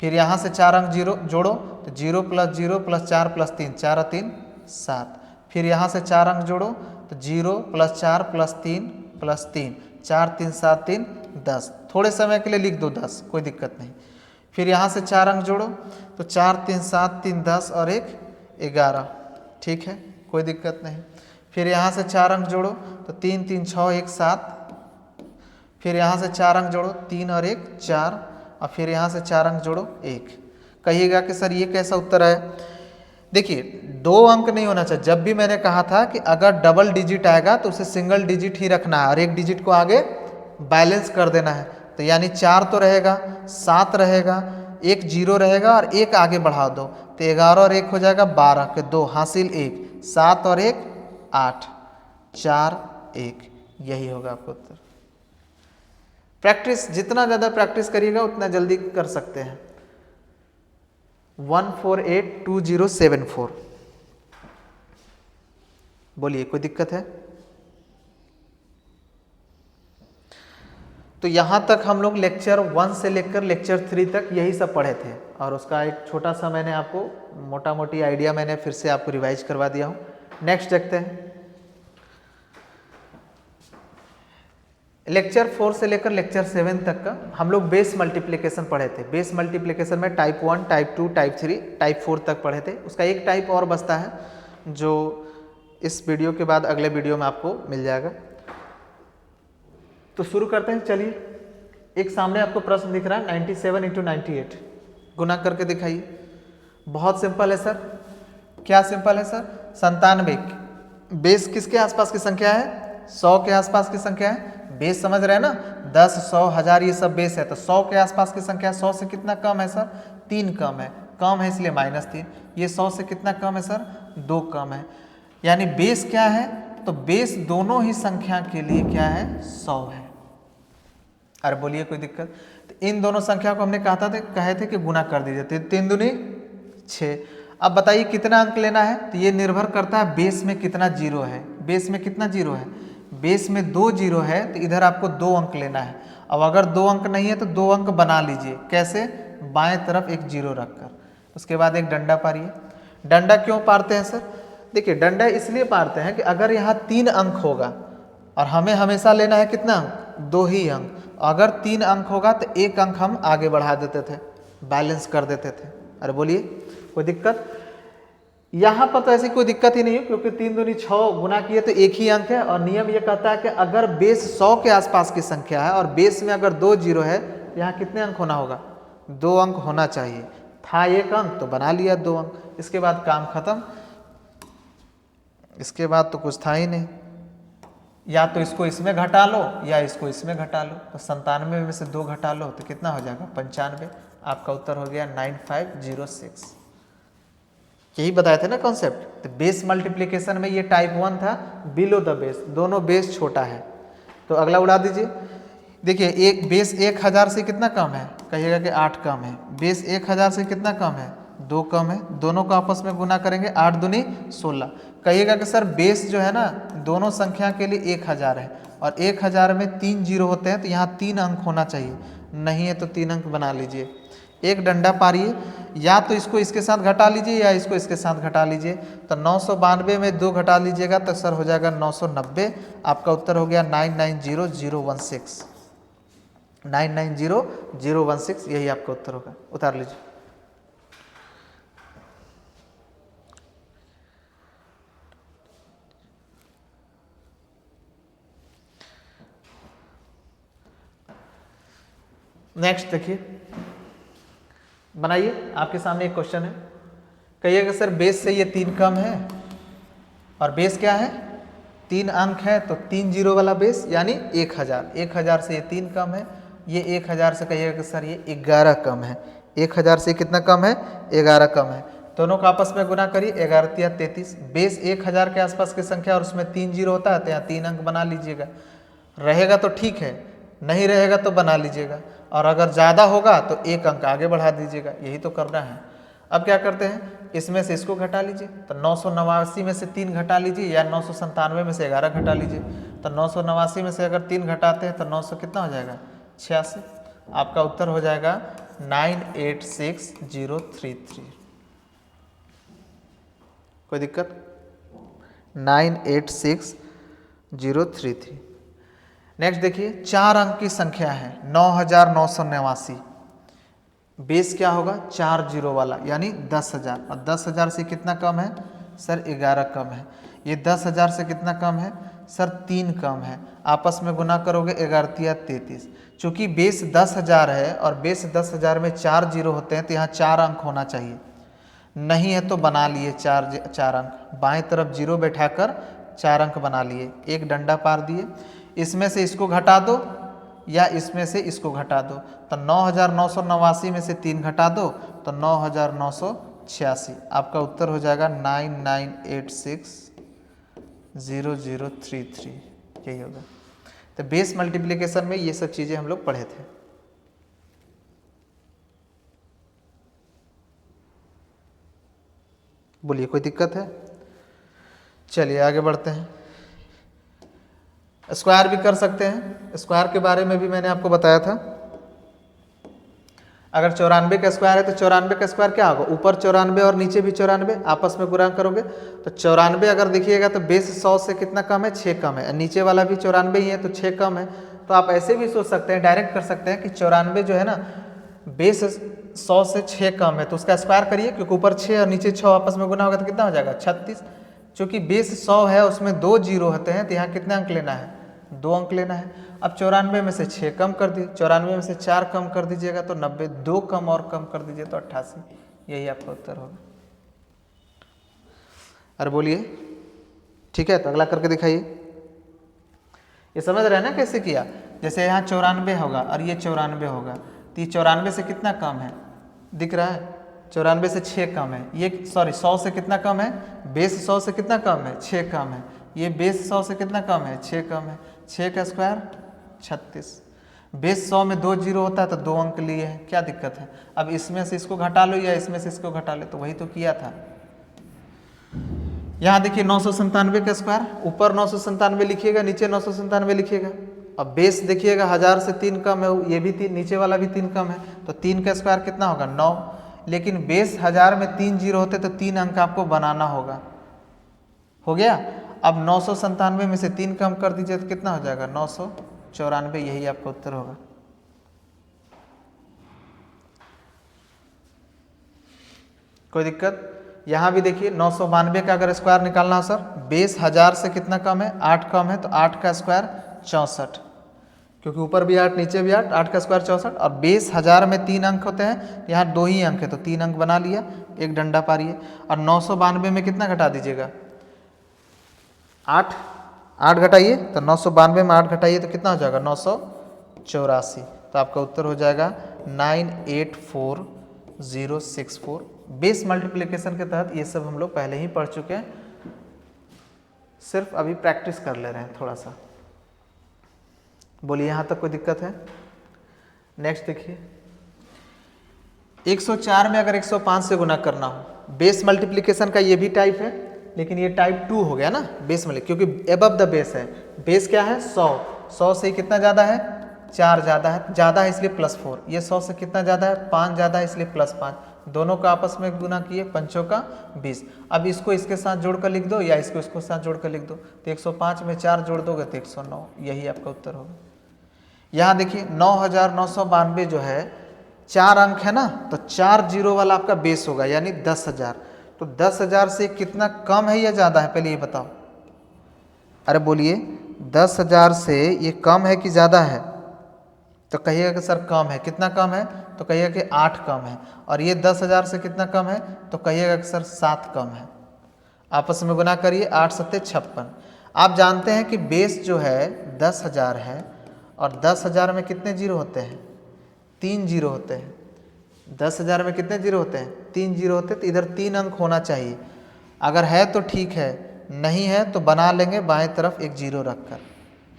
फिर यहाँ से 4 अंक जीरो जोड़ो तो 0 + 0 + 4 + 3, 4 और 3 7, फिर यहाँ से 4 अंक जोड़ो तो 0 + 4 + 3 + 3, 4 3 7 3 10। थोड़े समय के लिए लिख दो 10, कोई दिक्कत नहीं। फिर यहाँ से 4 अंक जोड़ो तो 4 3 7 3 10 और 1 11, ठीक है, कोई दिक्कत नहीं। फिर यहाँ से 4 अंक जोड़ो तो 3 3 6 1 7, फिर यहाँ से 4 अंक जोड़ो 3 और 1 4, और फिर यहाँ से 4 अंक जोड़ो 1। कहिएगा कि सर ये कैसा उत्तर है? देखिए 2 अंक नहीं होना चाहिए। जब भी मैंने कहा था कि अगर डबल डिजिट आएगा तो उसे सिंगल डिजिट ही रखना है और एक डिजिट को आगे बैलेंस कर देना है। तो यानी 4 तो रहेगा, 7 रहेगा, 1 0 रहेगा और 1 आगे बढ़ा दो तो 11 और 1 हो जाएगा 12 के 2 हासिल 1, 7 और 1 8, 4 1, यही होगा आपका उत्तर। प्रैक्टिस जितना ज़्यादा प्रैक्टिस करिएगा उतना जल्दी कर सकते हैं। 1482074, बोलिए कोई दिक्कत है? तो यहाँ तक हम लोग लेक्चर 1 से लेकर लेक्चर 3 तक यही सब पढ़े थे और उसका एक छोटा सा मैंने आपको मोटा मोटी आइडिया मैंने फिर से आपको रिवाइज करवा दिया हूँ। नेक्स्ट देखते हैं। लेक्चर 4 से लेकर लेक्चर 7 तक का हम लोग बेस मल्टीप्लिकेशन पढ़े थे। बेस मल्टीप्लिकेशन में टाइप 1, टाइप 2, टाइप 3, टाइप 4 तक पढ़े थे। उसका एक टाइप और बचता है जो इस वीडियो के बाद अगले वीडियो में आपको मिल जाएगा। तो शुरू करते हैं। चलिए, एक सामने आपको प्रश्न दिख रहा है 97 × 98, गुना करके दिखाइए। बहुत सिंपल है सर। क्या सिंपल है सर? 97 बेस किसके आसपास की संख्या है? 100 के आसपास की संख्या है। बेस समझ रहे हैं ना, 10 100 1000 ये सब बेस है। तो 100 के आसपास की संख्या 100 से कितना कम है सर? 3 कम है। कम है इसलिए -3। ये 100 से कितना कम है सर? 2 कम है। यानी बेस क्या है? तो बेस दोनों ही संख्या के लिए क्या है? 100 है। अरे बोलिए कोई दिक्कत? तो इन दोनों संख्या को हमने कहे थे कि गुना कर दीजिए। 3 दूनी 6। अब बताइए कितना अंक लेना है? तो ये निर्भर करता है बेस में कितना जीरो है। बेस में कितना जीरो है? बेस में 2 जीरो है तो इधर आपको 2 अंक लेना है। अब अगर 2 अंक नहीं है तो 2 अंक बना लीजिए। कैसे? बाएं तरफ एक जीरो रखकर। उसके बाद एक डंडा पारिए। डंडा क्यों पारते हैं सर? देखिए डंडा इसलिए पारते हैं कि अगर यहाँ 3 अंक होगा और हमें हमेशा लेना है कितना अंक? 2 ही अंक। अगर 3 अंक होगा तो 1 अंक हम आगे बढ़ा देते थे, बैलेंस कर देते थे। अरे बोलिए कोई दिक्कत? यहाँ पर तो ऐसी कोई दिक्कत ही नहीं है क्योंकि 3 दूनी 6 गुना किए तो 1 ही अंक है। और नियम ये कहता है कि अगर बेस 100 के आसपास की संख्या है और बेस में अगर 2 जीरो है तो यहाँ कितने अंक होना होगा? 2 अंक होना चाहिए। था 1 अंक तो बना लिया 2 अंक। इसके बाद काम खत्म। इसके बाद तो कुछ था ही नहीं। या तो इसको इसमें घटा लो या इसको इसमें घटा लो। तो 97 में से 2 घटा लो तो कितना हो जाएगा? 95। आपका उत्तर हो गया 9506। यही बताए थे ना कॉन्सेप्ट। तो बेस मल्टीप्लिकेशन में ये टाइप 1 था, बिलो द बेस, दोनों बेस छोटा है। तो अगला उड़ा दीजिए। देखिए एक बेस 1000 से कितना कम है? कहिएगा कि 8 कम है। बेस 1000 से कितना कम है? 2 कम है। दोनों को आपस में गुना करेंगे, 8 दूनी 16। कहिएगा कि सर बेस जो है ना दोनों संख्या के लिए 1000 है और 1000 में 3 जीरो होते हैं तो यहाँ 3 अंक होना चाहिए। नहीं है तो 3 अंक बना लीजिए। एक डंडा पारिए, या तो इसको इसके साथ घटा लीजिए या इसको इसके साथ घटा लीजिए। तो 992 में 2 घटा लीजिएगा तो सर हो जाएगा 990। आपका उत्तर हो गया 990016, 990016, यही आपका उत्तर होगा। उतार लीजिए। नेक्स्ट देखिए, बनाइए। आपके सामने एक क्वेश्चन है, कहिएगा सर बेस से ये 3 कम है और बेस क्या है 3 अंक है, तो 3 जीरो वाला बेस यानी 1000, 1000 से ये 3 कम है, ये 1000 से कहिएगा कि सर ये 11 कम है। 1000 से कितना कम है 11 कम है। दोनों का आपस में गुना करिए, 11 या 33। बेस 1000 के आसपास की संख्या और उसमें 3 जीरो होता है तो यहाँ 3 अंक बना लीजिएगा। रहेगा तो ठीक है, नहीं रहेगा तो बना लीजिएगा, और अगर ज़्यादा होगा तो 1 अंक आगे बढ़ा दीजिएगा। यही तो करना है। अब क्या करते हैं, इसमें से इसको घटा लीजिए, तो 989 में से 3 घटा लीजिए, या 997 में से 11 घटा लीजिए। तो 989 में से अगर 3 घटाते हैं तो 900 कितना हो जाएगा 86। आपका उत्तर हो जाएगा 986033। कोई दिक्कत? 986033। नेक्स्ट देखिए, 4 अंक की संख्या है 9989। बेस क्या होगा 4 जीरो वाला यानी 10,000, और 10,000 से कितना कम है सर 11 कम है। ये 10,000 से कितना कम है सर 3 कम है। आपस में गुना करोगे 11 या 33। चूँकि बेस 10,000 है और बेस 10,000 में 4 जीरो होते हैं तो यहाँ 4 अंक होना चाहिए, नहीं है तो बना लिए 4 अंक। बाएं तरफ जीरो बैठाकर 4 अंक बना लिए, एक डंडा पार दिए। इसमें से इसको घटा दो या इसमें से इसको घटा दो, तो 9989 में से 3 घटा दो तो 9986। आपका उत्तर हो जाएगा 99860033, यही होगा। तो बेस मल्टीप्लिकेशन में ये सब चीज़ें हम लोग पढ़े थे। बोलिए कोई दिक्कत है? चलिए आगे बढ़ते हैं। स्क्वायर भी कर सकते हैं, स्क्वायर के बारे में भी मैंने आपको बताया था। अगर 94 का स्क्वायर है तो 94 का स्क्वायर क्या होगा, ऊपर 94 और नीचे भी 94, आपस में गुणा करोगे तो 94 अगर देखिएगा तो बेस 100 से कितना कम है 6 कम है, नीचे वाला भी 94 ही है तो 6 कम है। तो आप ऐसे भी सोच सकते हैं, डायरेक्ट कर सकते हैं कि 94 जो है ना बेस 100 से 6 कम है तो उसका स्क्वायर करिए, क्योंकि ऊपर 6 और नीचे 6 आपस में गुना होगा तो कितना हो जाएगा 36। चूँकि बेस 100 है उसमें 2 जीरो होते हैं तो यहाँ कितने अंक लेना है 2 अंक लेना है। अब 94 में से 6 कम कर दिए, 94 में से 4 कम कर दीजिएगा तो 90, 2 कम और कम कर दीजिए तो 88, यही आपका उत्तर होगा। अरे बोलिए, ठीक है तो अगला करके दिखाइए। ये समझ रहे हैं ना कैसे किया, जैसे यहाँ 94 होगा और ये 94 होगा तो ये 94 से कितना कम है दिख रहा है, 94 से 6 कम है, ये सॉरी 100 से कितना कम है, बेस 100 से कितना कम है 6 कम है, ये बेस 100 से कितना कम है 6 कम है, 6 का स्क्वायर 36। बेस 100 में 2 जीरो होता है तो 2 अंक लिए हैं, क्या दिक्कत है। अब इसमें से इसको घटा लो या इसमें से इसको घटा लो, तो वही तो किया था। यहाँ देखिए 997 का स्क्वायर, ऊपर 997 लिखिएगा, नीचे 997 लिखिएगा। अब बेस देखिएगा 1000 से 3 कम है, ये भी 3, नीचे वाला भी 3 कम है, तो 3 का स्क्वायर कितना होगा 9। लेकिन बेस 1000 में 3 जीरो होते तो 3 अंक आपको बनाना होगा, हो गया। अब 997 में से 3 कम कर दीजिए तो कितना हो जाएगा 994, यही आपका उत्तर होगा। कोई दिक्कत? यहाँ भी देखिए 992 का अगर स्क्वायर निकालना हो सर, बेस 1000 से कितना कम है 8 कम है, तो 8 का स्क्वायर 64, क्योंकि ऊपर भी 8 नीचे भी 8, 8 का स्क्वायर 64। और बेस 1000 में 3 अंक होते हैं, यहाँ 2 ही अंक है तो 3 अंक बना लिया, एक डंडा पारिए। और 992 में कितना घटा दीजिएगा 8 घटाइए, तो 992 में 8 घटाइए तो कितना हो जाएगा 984। तो आपका उत्तर हो जाएगा 984064। बेस मल्टीप्लिकेशन के तहत ये सब हम लोग पहले ही पढ़ चुके हैं, सिर्फ अभी प्रैक्टिस कर ले रहे हैं थोड़ा सा। बोलिए यहाँ तक कोई दिक्कत है? नेक्स्ट देखिए, 104 में अगर 105 से गुना करना हो, बेस मल्टीप्लिकेशन का ये भी टाइप है, लेकिन ये टाइप 2 हो गया ना बेस मल्टी, क्योंकि एबव द बेस है। बेस क्या है 100, 100 से कितना ज़्यादा है 4 ज़्यादा है इसलिए +4। ये 100 से कितना ज़्यादा है, 5 ज़्यादा है इसलिए +5। दोनों का आपस में गुना किए, 5 का 20। अब इसको इसके साथ जोड़ कर लिख दो या इसको इसको साथ जोड़ कर लिख दो, तो 105 में 4 जोड़ दोगे तो 109। यही आपका उत्तर होगा। यहाँ देखिए 9992 जो है 4 अंक है ना, तो 4 जीरो वाला आपका बेस होगा यानी 10,000। तो 10,000 से कितना कम है या ज़्यादा है, पहले ये बताओ। अरे बोलिए, 10,000 से ये कम है कि ज़्यादा है? तो कहिएगा कि सर कम है। कितना कम है? तो कहिएगा कि 8 कम है। और ये 10,000 से कितना कम है? तो कहिएगा कि सर 7 कम है। आपस में गुना करिए, 8 सत्ते 56। आप जानते हैं कि बेस जो है 10,000 है और 10,000 में कितने जीरो होते हैं? 3 जीरो होते हैं। 10,000 में कितने जीरो होते हैं? 3 जीरो होते हैं। तो इधर 3 अंक होना चाहिए। अगर है तो ठीक है, नहीं है तो बना लेंगे बाएं तरफ एक जीरो रखकर,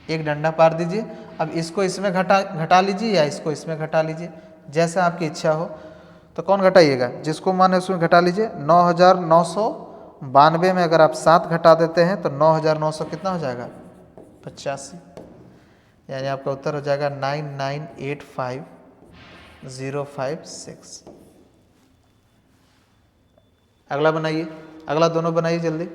एक डंडा पार दीजिए। अब इसको इसमें घटा लीजिए या इसको इसमें घटा लीजिए, जैसा आपकी इच्छा हो। तो कौन घटाइएगा? जिसको मन है उसमें घटा लीजिए। 9,992 में अगर आप 7 घटा देते हैं तो 9,900 कितना हो जाएगा? 85। यानी आपका उत्तर हो जाएगा 9985056। अगला बनाइए, अगला दोनों बनाइए जल्दी।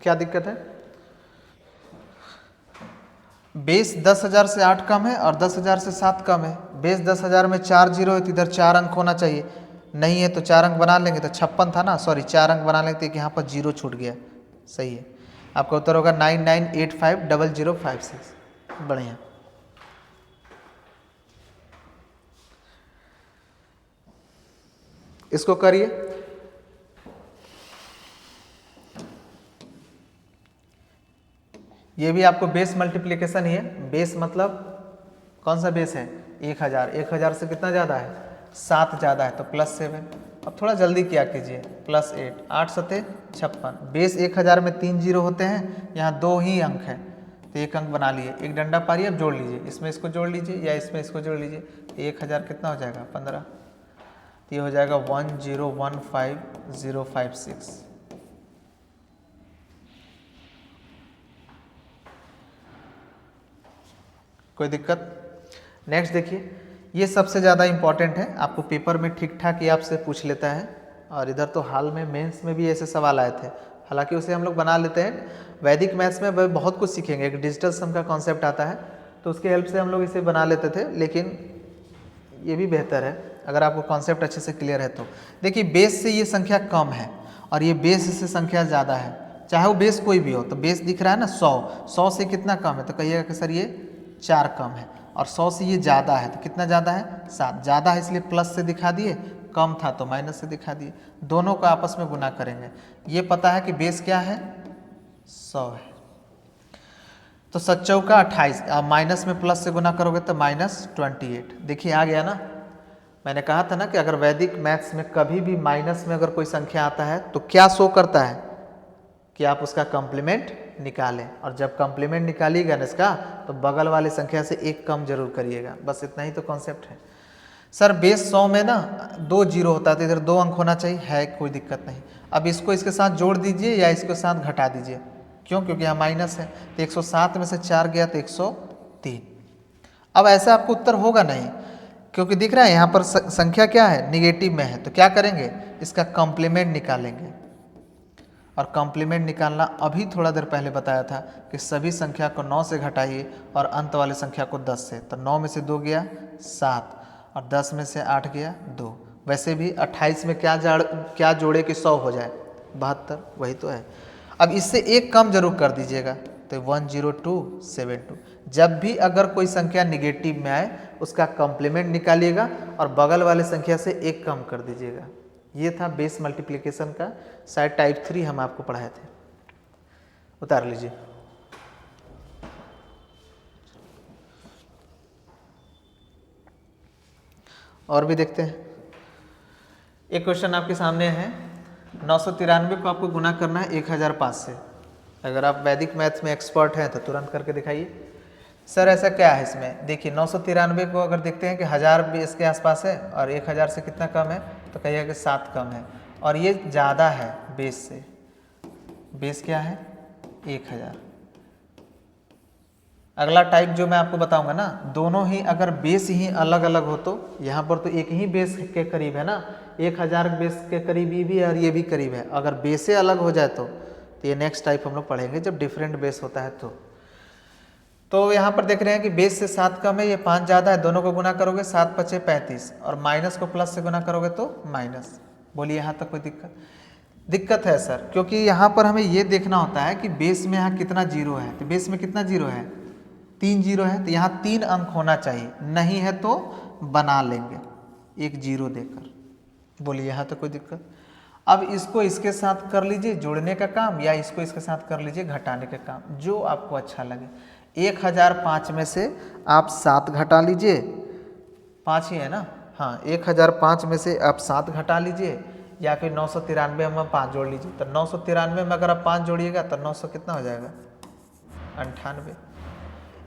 क्या दिक्कत है? बेस 10,000 से 8 कम है और 10,000 से 7 कम है। बेस 10,000 में 4 जीरो है तो इधर 4 अंक होना चाहिए। नहीं है तो 4 अंक बना लेंगे, तो 56 था ना, सॉरी 4 अंक बना लेंगे तो यहाँ पर जीरो छूट गया। सही है, आपका उत्तर होगा 99850056। बढ़िया। इसको करिए। ये भी आपको बेस मल्टीप्लिकेशन ही है। बेस मतलब कौन सा बेस है? 1000। 1000 से कितना ज़्यादा है? 7 ज़्यादा है, तो +7। अब थोड़ा जल्दी क्या कीजिए, +8। 8 सत्ते 56। बेस 1000 में 3 जीरो होते हैं, यहाँ 2 ही अंक है तो 1 अंक बना लिए। एक डंडा पारिए, अब जोड़ लीजिए, इसमें इसको जोड़ लीजिए या इसमें इसको जोड़ लीजिए। तो 1000 कितना हो जाएगा? 15। तो ये हो जाएगा 1015056। कोई दिक्कत? नेक्स्ट देखिए, ये सबसे ज़्यादा इम्पॉर्टेंट है, आपको पेपर में ठीक ठाक ये आपसे पूछ लेता है। और इधर तो हाल में मेंस में भी ऐसे सवाल आए थे, हालांकि उसे हम लोग बना लेते हैं। वैदिक मैथ्स में बहुत कुछ सीखेंगे, एक डिजिटल सम का कॉन्सेप्ट आता है तो उसके हेल्प से हम लोग इसे बना लेते थे, लेकिन ये भी बेहतर है अगर आपको कॉन्सेप्ट अच्छे से क्लियर है। तो देखिए, बेस से ये संख्या कम है और ये बेस से संख्या ज़्यादा है, चाहे वो बेस कोई भी हो। तो बेस दिख रहा है ना 100 से कितना कम है? तो कहिएगा कि सर ये 4 कम है। और 100 से ये ज़्यादा है, तो कितना ज़्यादा है? 7। ज़्यादा है इसलिए प्लस से दिखा दिए, कम था तो माइनस से दिखा दिए। दोनों को आपस में गुना करेंगे। ये पता है कि बेस क्या है? 100 है। तो 7 चौका 28, आप माइनस में प्लस से गुना करोगे तो -28। देखिए आ गया ना। मैंने कहा था ना कि अगर वैदिक मैथ्स में कभी भी माइनस में अगर कोई संख्या आता है तो क्या शो करता है कि आप उसका कॉम्प्लीमेंट निकालें। और जब कॉम्प्लीमेंट निकालिएगा ना इसका, तो बगल वाले संख्या से 1 कम जरूर करिएगा। बस इतना ही तो कॉन्सेप्ट है। सर बेस 100 में ना 2 जीरो होता है तो इधर 2 अंक होना चाहिए, है कोई दिक्कत नहीं। अब इसको इसके साथ जोड़ दीजिए या इसके साथ घटा दीजिए। क्यों? क्योंकि यहाँ माइनस है। तो 107 में से 4 गया तो 103। अब ऐसा आपको उत्तर होगा नहीं, क्योंकि दिख रहा है यहाँ पर संख्या क्या है? निगेटिव में है। तो क्या करेंगे? इसका कॉम्प्लीमेंट निकालेंगे। और कॉम्प्लीमेंट निकालना अभी थोड़ा देर पहले बताया था कि सभी संख्या को 9 से घटाइए और अंत वाली संख्या को 10 से। तो 9 में से 2 गया 7 और 10 में से 8 गया 2। वैसे भी 28 में क्या जोड़े कि 100 हो जाए? 72, वही तो है। अब इससे 1 कम जरूर कर दीजिएगा, तो 10272। जब भी अगर कोई संख्या निगेटिव में आए उसका कॉम्प्लीमेंट निकालिएगा और बगल वाले संख्या से 1 कम कर दीजिएगा। ये था बेस मल्टीप्लिकेशन का, शायद टाइप 3 हम आपको पढ़ाए थे। उतार लीजिए। और भी देखते हैं। एक क्वेश्चन आपके सामने है, 993 को आपको गुना करना है 1005 से। अगर आप वैदिक मैथ्स में एक्सपर्ट हैं तो तुरंत करके दिखाइए। सर ऐसा क्या है इसमें, देखिए 993 को अगर देखते हैं कि 1000 बेस के आसपास है और 1000 से कितना कम है, तो कहिएगा कि 7 कम है, और ये ज़्यादा है बेस से। बेस क्या है 1000। अगला टाइप जो मैं आपको बताऊंगा ना, दोनों ही अगर बेस ही अलग अलग हो, तो यहाँ पर तो एक ही बेस के करीब है ना, 1000 बेस के करीब ये भी है और ये भी करीब है। अगर बेसे अलग हो जाए तो ये नेक्स्ट टाइप हम लोग पढ़ेंगे जब डिफरेंट बेस होता है। तो यहाँ पर देख रहे हैं कि बेस से 7 कम है, ये 5 ज़्यादा है, दोनों को गुना करोगे 7 पचे 35, और माइनस को प्लस से गुना करोगे तो माइनस। बोलिए यहाँ तक कोई दिक्कत है सर? क्योंकि यहाँ पर हमें ये देखना होता है कि बेस में यहाँ कितना जीरो है, तो बेस में कितना जीरो है, 3 जीरो है, तो यहाँ 3 अंक होना चाहिए, नहीं है तो बना लेंगे एक जीरो देकर। बोलिए यहाँ तो कोई दिक्कत? अब इसको इसके साथ कर लीजिए जोड़ने का काम, या इसको इसके साथ कर लीजिए घटाने का काम, जो आपको अच्छा लगे। 1005 में से आप 7 घटा लीजिए, 5 ही है ना, हाँ 1005 में से आप 7 घटा लीजिए, या फिर 993 में 5 जोड़ लीजिए। तो 993 में अगर आप 5 जोड़िएगा तो 900 कितना हो जाएगा, 98।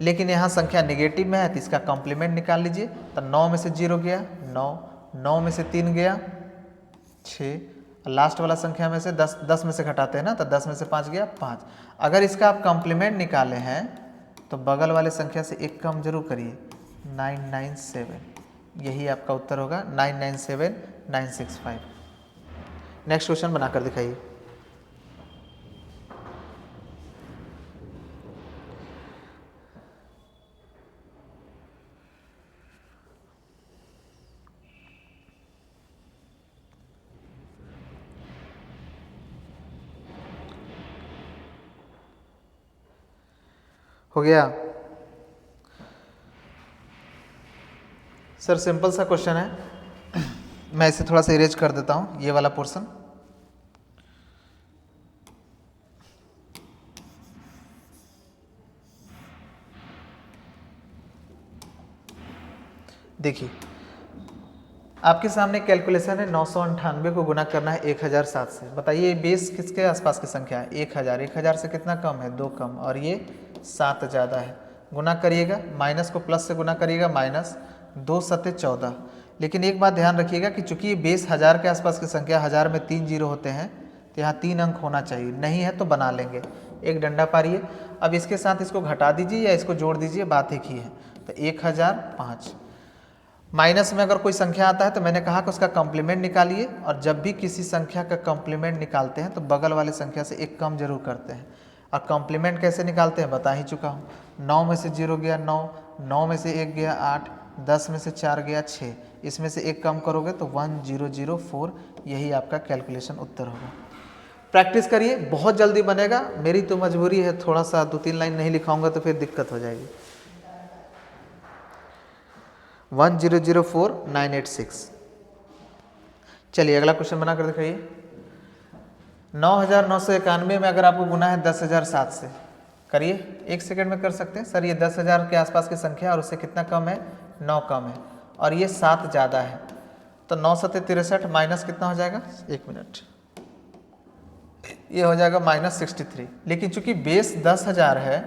लेकिन यहाँ संख्या नेगेटिव में है तो इसका कॉम्प्लीमेंट निकाल लीजिए। तो 9 में से 0 गया 9, 9 में से 3 गया 6, लास्ट वाला संख्या में से 10 में से घटाते हैं ना, तो 10 में से 5 गया 5। अगर इसका आप कॉम्प्लीमेंट निकाले हैं तो बगल वाले संख्या से एक कम जरूर करिए, 997, यही आपका उत्तर होगा 997965। नेक्स्ट क्वेश्चन बनाकर दिखाइए। हो गया सर? सिंपल सा क्वेश्चन है, मैं इसे थोड़ा सा इरेज कर देता हूँ ये वाला पोर्शन। देखिए आपके सामने कैलकुलेशन है, 998 को गुना करना है 1007 से। बताइए बेस किसके आसपास की संख्या है, 1000, 1000 से कितना कम है, 2 कम, और ये 7 ज़्यादा है। गुना करिएगा, माइनस को प्लस से गुना करिएगा, माइनस 2 सत्ते 14। लेकिन एक बात ध्यान रखिएगा कि चूंकि ये बेस 1000 के आसपास की संख्या, 1000 में 3 जीरो होते हैं, तो यहाँ 3 अंक होना चाहिए, नहीं है तो बना लेंगे। एक डंडा पारिए, अब इसके साथ इसको घटा दीजिए या इसको जोड़ दीजिए, बात एक ही है। तो 1005 माइनस में अगर कोई संख्या आता है तो मैंने कहा कि उसका कॉम्प्लीमेंट निकालिए, और जब भी किसी संख्या का कॉम्प्लीमेंट निकालते हैं तो बगल वाले संख्या से एक कम जरूर करते हैं। और कॉम्प्लीमेंट कैसे निकालते हैं बता ही चुका हूँ। 9 में से 0 गया 9, 9 में से 1 गया 8, 10 में से 4 गया 6, इसमें से एक कम करोगे तो 1004, यही आपका कैलकुलेशन उत्तर होगा। प्रैक्टिस करिए, बहुत जल्दी बनेगा। मेरी तो मजबूरी है, थोड़ा सा 2-3 लाइन नहीं लिखाऊंगा तो फिर दिक्कत हो जाएगी। 1004,986। चलिए अगला क्वेश्चन बना कर दिखाइए। 9991 में अगर आपको गुना है 10,007 से, करिए, 1 सेकंड में कर सकते हैं। सर ये 10,000 के आसपास की संख्या और उससे कितना कम है, 9 कम है, और ये 7 ज़्यादा है, तो 9 सत्ते 63 माइनस कितना हो जाएगा, 1 मिनट, ये हो जाएगा -63। लेकिन चूंकि बेस 10,000 है,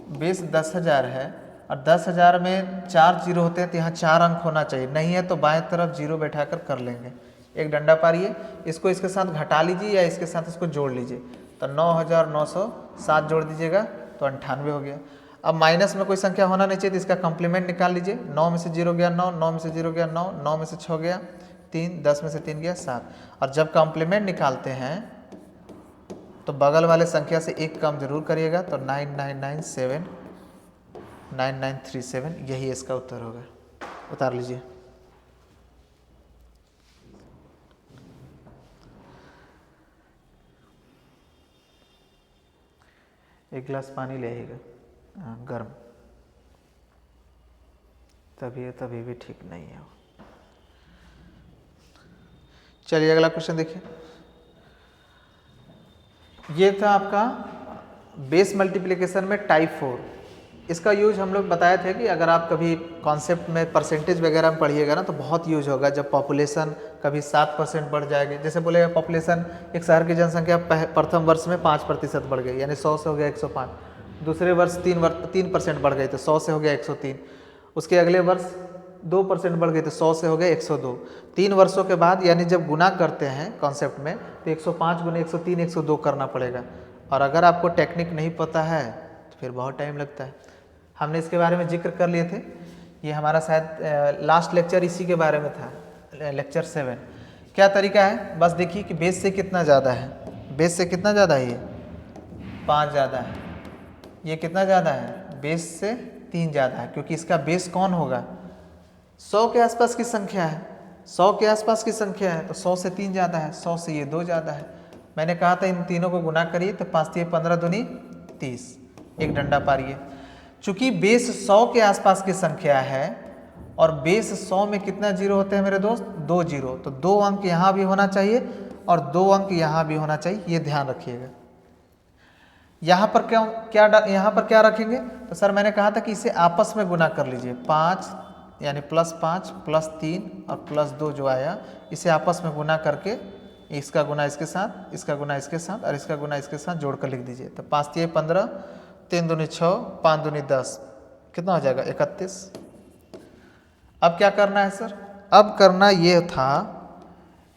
बेस 10,000 है और 10,000 में 4 जीरो होते हैं, तो यहाँ 4 अंक होना चाहिए, नहीं है तो बाएं तरफ जीरो बैठाकर कर लेंगे। एक डंडा पारिए, इसको इसके साथ घटा लीजिए या इसके साथ इसको जोड़ लीजिए। तो 9,907 जोड़ दीजिएगा तो 98 हो गया। अब माइनस में कोई संख्या होना नहीं चाहिए, तो इसका कॉम्प्लीमेंट निकाल लीजिए। 9 में से 0 गया 9, 9 में से 0 गया 9, 9 में से 6 गया 3, 10 में से 3 गया 7। और जब कॉम्प्लीमेंट निकालते हैं तो बगल वाले संख्या से एक कम जरूर करिएगा, तो 9997 9937, यही इसका उत्तर होगा। उतार लीजिए। एक गिलास पानी ले आइएगा, गर्म, तभी भी ठीक नहीं है। चलिए अगला क्वेश्चन देखिए। ये था आपका बेस मल्टीप्लिकेशन में टाइप 4। इसका यूज हम लोग बताए थे कि अगर आप कभी कॉन्सेप्ट में परसेंटेज वगैरह में पढ़िएगा ना तो बहुत यूज होगा। जब पॉपुलेशन कभी 7% बढ़ जाएगी, जैसे बोलेगा पॉपुलेशन, एक शहर की जनसंख्या प्रथम वर्ष में 5% बढ़ गई, यानी 100 से हो गया 105। दूसरे वर्ष 3% बढ़ गए तो 100 से हो गया 103, उसके अगले वर्ष 2% बढ़ गए तो 100 से हो गया 102। 3 वर्षों के बाद यानी जब गुना करते हैं कॉन्सेप्ट में तो 105 गुने 103 102 करना पड़ेगा। और अगर आपको टेक्निक नहीं पता है तो फिर बहुत टाइम लगता है। हमने इसके बारे में जिक्र कर लिए थे, ये हमारा शायद लास्ट लेक्चर इसी के बारे में था, लेक्चर 7। क्या तरीका है, बस देखिए कि बेस से कितना ज़्यादा है, बेस से कितना ज़्यादा है, ये 5 ज़्यादा है, ये कितना ज़्यादा है, बेस से 3 ज़्यादा है, क्योंकि इसका बेस कौन होगा, 100 के आसपास की संख्या है, 100 के आसपास की संख्या है तो 100 से 3 ज़्यादा है, 100 से ये 2 ज़्यादा है। मैंने कहा था इन तीनों को गुना करिए तो 5 3 15 दूनी 30, एक डंडा पारिए। चूंकि बेस 100 के आसपास की संख्या है और बेस 100 में कितना जीरो होते हैं मेरे दोस्त, 2 जीरो, तो 2 अंक यहाँ भी होना चाहिए और 2 अंक यहाँ भी होना चाहिए, ये ध्यान रखिएगा। यहाँ पर यहाँ पर क्या रखेंगे, तो सर मैंने कहा था कि इसे आपस में गुना कर लीजिए, 5 यानी +5 +3 और +2 जो आया इसे आपस में गुना करके इसका गुना इसके साथ, इसका गुना इसके साथ और इसका गुना इसके साथ जोड़कर लिख दीजिए। तो 5 3 15, 3 दूनी 6, 5 दूनी 10, कितना हो जाएगा 31। अब क्या करना है सर, अब करना ये था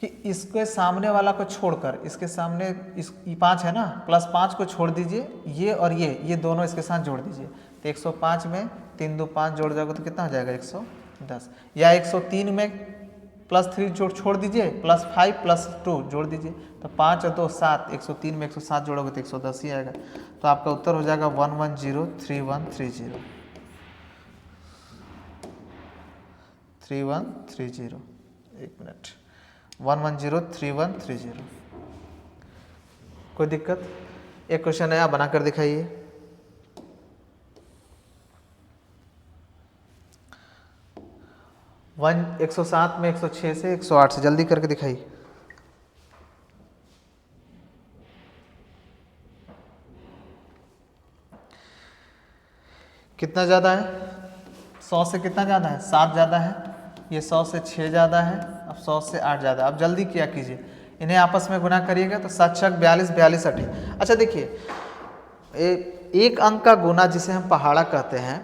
कि इसके सामने वाला को छोड़कर, इसके सामने इस 5 है ना, +5 को छोड़ दीजिए, ये और ये दोनों इसके साथ जोड़ दीजिए। तो 105 में 3 2 5 जोड़ जाएगा तो कितना हो जाएगा 110, या 103 में +3 छोड़ दीजिए, +5 +2 जोड़ दीजिए, तो 5 और 2 7, 103 में 107 जोड़ोगे तो 110 ही आएगा। तो आपका उत्तर हो जाएगा 1103 3130। एक मिनट, 1103 कोई दिक्कत। एक क्वेश्चन है, आप बनाकर दिखाइए। वन 107 में 106 से 108 से जल्दी करके दिखाइए। कितना ज़्यादा है, 100 से कितना ज़्यादा है, 7 ज़्यादा है, ये 100 से 6 ज़्यादा है, अब 100 से 8 ज़्यादा। अब जल्दी क्या कीजिए, इन्हें आपस में गुना करिएगा तो 7 छक 42, 42 8। अच्छा देखिए, एक अंक का गुना जिसे हम पहाड़ा कहते हैं,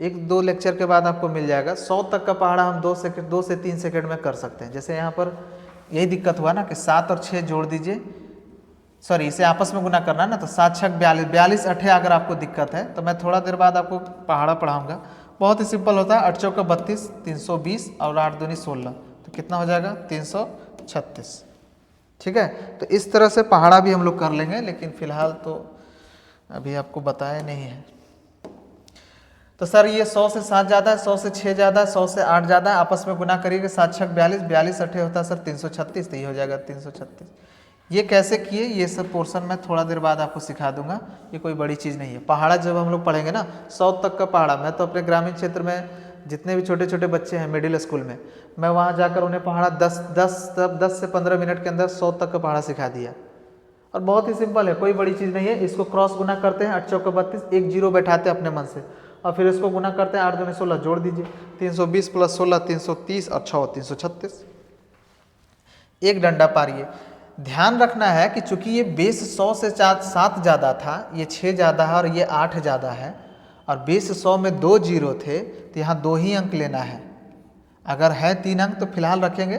1-2 लेक्चर के बाद आपको मिल जाएगा। 100 तक का पहाड़ा हम 2 से 3 सेकंड में कर सकते हैं। जैसे यहाँ पर यही दिक्कत हुआ ना कि 7 और 6 जोड़ दीजिए, सॉरी इसे आपस में गुना करना है ना, तो 7 छक 42, 42 8। अगर आपको दिक्कत है तो मैं थोड़ा देर बाद आपको पहाड़ा पढ़ाऊंगा, बहुत ही सिंपल होता है। 8 चौका 32, 320 और 8 दूनी 16, तो कितना हो जाएगा 336। ठीक है, तो इस तरह से पहाड़ा भी हम लोग कर लेंगे, लेकिन फिलहाल तो अभी आपको बताया नहीं है। तो सर ये 100 से 7 ज़्यादा है, 100 से 6 ज़्यादा है, 100 से 8 ज़्यादा है, आपस में गुना करिएगा, 7 छक 42, 42 8 होता है सर 336, तो ये हो जाएगा 336। ये कैसे किए, ये सब पोर्शन मैं थोड़ा देर बाद आपको सिखा दूंगा, ये कोई बड़ी चीज़ नहीं है। पहाड़ा जब हम लोग पढ़ेंगे ना, 100 तक का पहाड़ा, मैं तो अपने ग्रामीण क्षेत्र में जितने भी छोटे छोटे बच्चे हैं मिडिल स्कूल में, मैं वहाँ जाकर उन्हें पहाड़ा 10 से 15 मिनट के अंदर 100 तक का पहाड़ा सिखा दिया। और बहुत ही सिंपल है, कोई बड़ी चीज़ नहीं है। इसको क्रॉस गुना करते हैं, 8 चौका 32, एक जीरो बैठाते हैं अपने मन से, और फिर इसको गुना करते हैं, 8 दूनी 16 जोड़ दीजिए, 320 + 16 330 और 6 336, एक डंडा पारिए। ध्यान रखना है कि चूंकि ये बेस 100 से 7 ज़्यादा था, ये 6 ज़्यादा है और ये 8 ज़्यादा है, और बेस 100 में 2 जीरो थे, तो यहाँ 2 ही अंक लेना है। अगर है 3 अंक तो फिलहाल रखेंगे,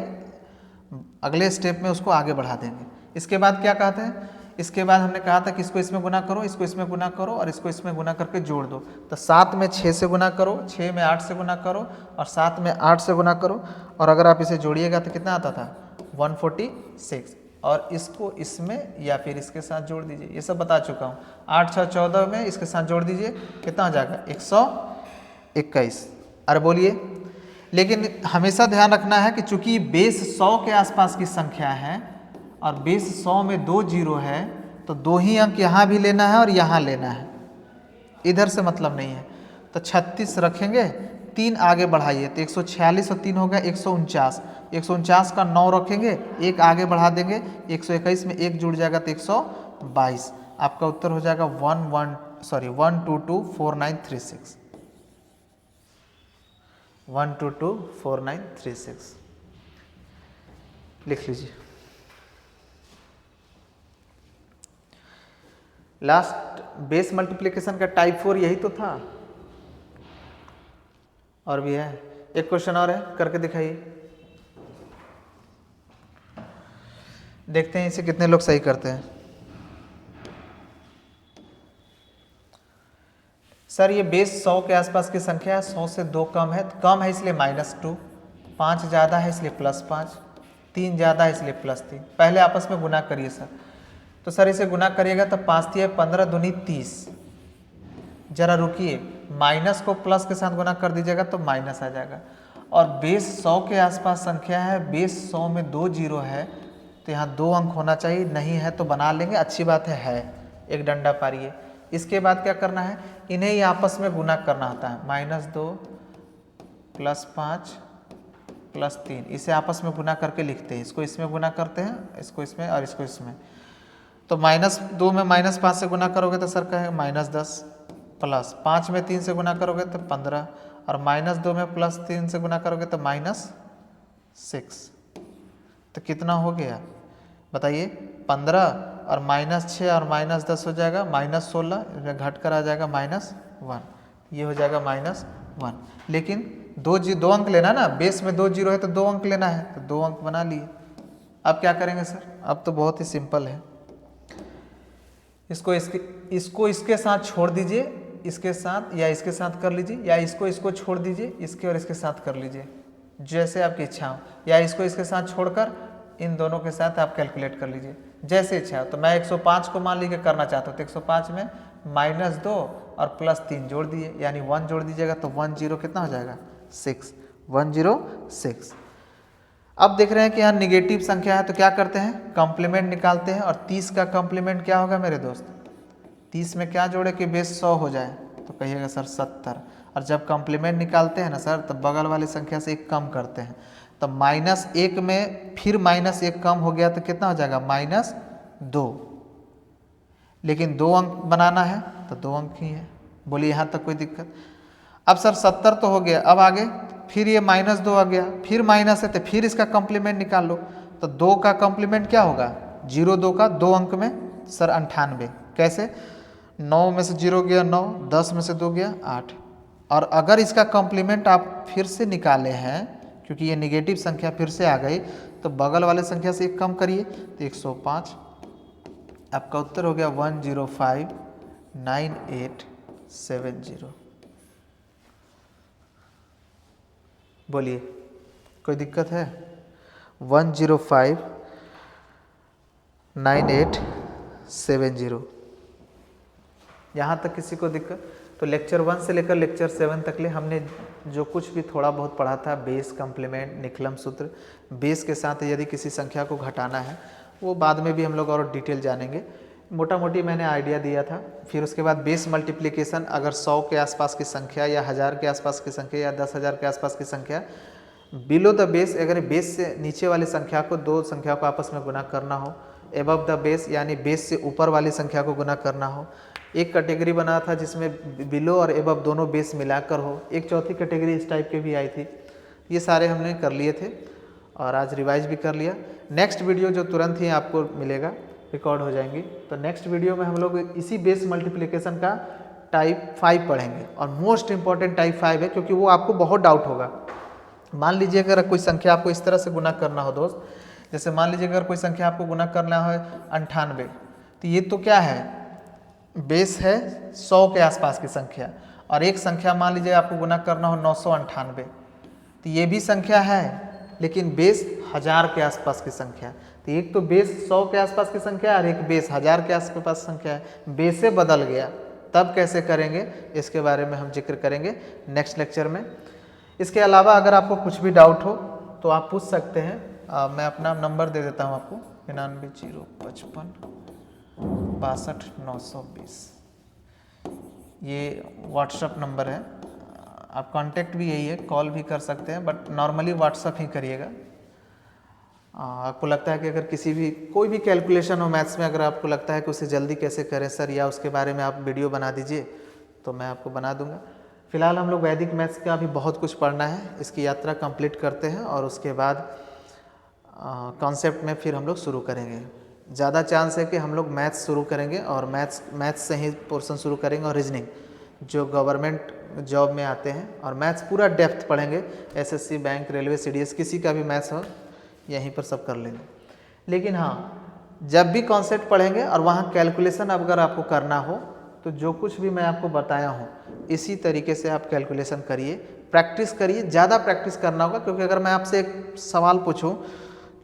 अगले स्टेप में उसको आगे बढ़ा देंगे। इसके बाद क्या कहते हैं, इसके बाद हमने कहा था कि इसको इसमें गुना करो, इसको इसमें गुना करो और इसको इसमें गुना करके जोड़ दो। तो 7 में 6 से गुना करो, 6 में 8 से गुना करो और 7 में 8 से गुना करो, और अगर आप इसे जोड़िएगा तो कितना आता था 146, और इसको इसमें या फिर इसके साथ जोड़ दीजिए, ये सब बता चुका हूँ। 8 6 14 में इसके साथ जोड़ दीजिए, कितना हो जाएगा 121। अरे बोलिए, लेकिन हमेशा ध्यान रखना है कि चूंकि बेस 100 के आसपास की संख्या है और बेस 100 में 2 जीरो है, तो 2 ही अंक यहाँ भी लेना है और यहाँ लेना है, इधर से मतलब नहीं है। तो 36 रखेंगे, 3 आगे बढ़ाइए तो 146 और 3 हो गया 149, 149 का 9 रखेंगे, 1 आगे बढ़ा देंगे, 121 में 1 जुड़ जाएगा तो 122। आपका उत्तर हो जाएगा 1224936, 1224936 लिख लीजिए। लास्ट बेस मल्टीप्लिकेशन का टाइप 4 यही तो था। और भी है, एक क्वेश्चन और है, करके दिखाइए, देखते हैं इसे कितने लोग सही करते हैं। सर ये बेस 100 के आसपास की संख्या है, 100 से 2 कम है, तो कम है इसलिए -2, 5 ज़्यादा है इसलिए +5, 3 ज़्यादा है इसलिए +3। पहले आपस में गुना करिए सर। तो सर इसे गुना करिएगा तो 5 × 15 दूनी 30। जरा रुकिए, माइनस को प्लस के साथ गुना कर दीजिएगा तो माइनस आ जाएगा। और बेस 100 के आसपास संख्या है, बेस 100 में 2 जीरो है, तो यहाँ 2 अंक होना चाहिए, नहीं है तो बना लेंगे, अच्छी बात है। एक डंडा पारिए। इसके बाद क्या करना है, इन्हें ही आपस में गुना करना होता है, -2 +5 +3, इसे आपस में गुना करके लिखते हैं। इसको इसमें गुना करते हैं, इसको इसमें और इसको इसमें। तो -2 में -5 से गुना करोगे तो सर कहें -10, प्लस 5 में 3 से गुना करोगे तो 15, और -2 में +3 से गुना करोगे तो -6। तो कितना हो गया बताइए, 15 और -6 और -10 हो जाएगा -16, घट कर आ जाएगा -1, ये हो जाएगा -1। लेकिन दो अंक लेना ना, बेस में 2 जीरो है तो 2 अंक लेना है, तो 2 अंक बना लिए। अब क्या करेंगे सर, अब तो बहुत ही सिंपल है। इसको इसके साथ छोड़ दीजिए, इसके साथ या इसके साथ कर लीजिए, या इसको छोड़ दीजिए, इसके और इसके साथ कर लीजिए, जैसे आपकी इच्छा हो, या इसको इसके साथ छोड़कर इन दोनों के साथ आप कैलकुलेट कर लीजिए, जैसे इच्छा हो। तो मैं 105 को मान लीजिए करना चाहता हूँ, तो 105 में -2 और +3 जोड़ दिए, यानी 1 जोड़ दीजिएगा तो 10 कितना हो जाएगा 6, 106। अब देख रहे हैं कि यहाँ निगेटिव संख्या है, तो क्या करते हैं, कॉम्प्लीमेंट निकालते हैं। और 30 का कॉम्प्लीमेंट क्या होगा मेरे दोस्त, 30 में क्या जोड़े कि बेस 100 हो जाए, तो कहिएगा सर 70। और जब कॉम्प्लीमेंट निकालते हैं ना सर, तो बगल वाली संख्या से 1 कम करते हैं, तो -1 में फिर -1 कम हो गया तो कितना हो जाएगा -2। लेकिन 2 अंक बनाना है तो 2 अंक ही है। बोलिए यहाँ तक कोई दिक्कत। अब सर 70 तो हो गया, अब आगे फिर ये -2 आ गया, फिर माइनस है तो फिर इसका कॉम्प्लीमेंट निकाल लो। तो 2 का कॉम्प्लीमेंट क्या होगा, 0 2 का 2 अंक में सर 98। कैसे, 9 में से 0 गया 9, 10 में से 2 गया 8। और अगर इसका कॉम्प्लीमेंट आप फिर से निकाले हैं, क्योंकि ये निगेटिव संख्या फिर से आ गई, तो बगल वाले संख्या से 1 कम करिए तो 105। आपका उत्तर हो गया 1059870। बोलिए कोई दिक्कत है, 1059870। यहाँ तक किसी को दिक्कत? तो लेक्चर 1 से लेकर लेक्चर 7 तक ले हमने जो कुछ भी थोड़ा बहुत पढ़ा था, बेस, कॉम्प्लीमेंट, निकलम सूत्र, बेस के साथ यदि किसी संख्या को घटाना है, वो बाद में भी हम लोग और डिटेल जानेंगे। मोटा मोटी मैंने आइडिया दिया था। फिर उसके बाद बेस मल्टीप्लिकेशन, अगर 100 के आसपास की संख्या या 1000 के आसपास की संख्या या 10,000 के आसपास की संख्या बिलो द बेस, अगर बेस से नीचे वाली संख्या को, दो संख्या को आपस में गुना करना हो, एबव द बेस यानी बेस से ऊपर वाली संख्या को गुना करना हो। एक कैटेगरी बना था जिसमें बिलो और एबव दोनों बेस मिलाकर हो। एक चौथी कैटेगरी इस टाइप के भी आई थी। ये सारे हमने कर लिए थे और आज रिवाइज भी कर लिया। नेक्स्ट वीडियो जो तुरंत ही आपको मिलेगा, रिकॉर्ड हो जाएंगी, तो नेक्स्ट वीडियो में हम लोग इसी बेस मल्टीप्लिकेशन का टाइप 5 पढ़ेंगे। और मोस्ट इंपॉर्टेंट टाइप 5 है, क्योंकि वो आपको बहुत डाउट होगा। मान लीजिए अगर कोई संख्या आपको इस तरह से गुना करना हो दोस्त, जैसे मान लीजिए अगर कोई संख्या आपको गुना करना हो 98, तो ये तो क्या है, बेस है 100 के आसपास की संख्या, और एक संख्या मान लीजिए आपको गुना करना हो 998, तो ये भी संख्या है लेकिन बेस 1000 के आसपास की संख्या। तो एक तो बेस 100 के आसपास की संख्या है और एक बेस 1000 के आसपास संख्या है, बेस से बदल गया, तब कैसे करेंगे इसके बारे में हम जिक्र करेंगे नेक्स्ट लेक्चर में। इसके अलावा अगर आपको कुछ भी डाउट हो तो आप पूछ सकते हैं। मैं अपना नंबर दे देता हूँ आपको, 9905562920। ये व्हाट्सअप नंबर है। आप कांटेक्ट भी यही है, कॉल भी कर सकते हैं, बट नॉर्मली व्हाट्सअप ही करिएगा। आपको लगता है कि अगर किसी भी कोई भी कैलकुलेशन हो मैथ्स में, अगर आपको लगता है कि उसे जल्दी कैसे करें सर, या उसके बारे में आप वीडियो बना दीजिए, तो मैं आपको बना दूंगा। फिलहाल हम लोग वैदिक मैथ्स का भी बहुत कुछ पढ़ना है, इसकी यात्रा कंप्लीट करते हैं और उसके बाद कॉन्सेप्ट में फिर हम लोग शुरू करेंगे। ज़्यादा चांस है कि हम लोग मैथ्स शुरू करेंगे और मैथ्स से ही पोर्शन शुरू करेंगे और रीजनिंग जो गवर्नमेंट जॉब में आते हैं, और मैथ्स पूरा डेप्थ पढ़ेंगे। एसएससी, बैंक, रेलवे, सीडीएस, किसी का भी मैथ्स हो यहीं पर सब कर लेंगे। लेकिन हाँ, जब भी कॉन्सेप्ट पढ़ेंगे और वहाँ कैलकुलेशन अगर आपको करना हो तो जो कुछ भी मैं आपको बताया हूँ इसी तरीके से आप कैलकुलेशन करिए, प्रैक्टिस करिए, ज़्यादा प्रैक्टिस करना होगा। क्योंकि अगर मैं आपसे एक सवाल पूछूं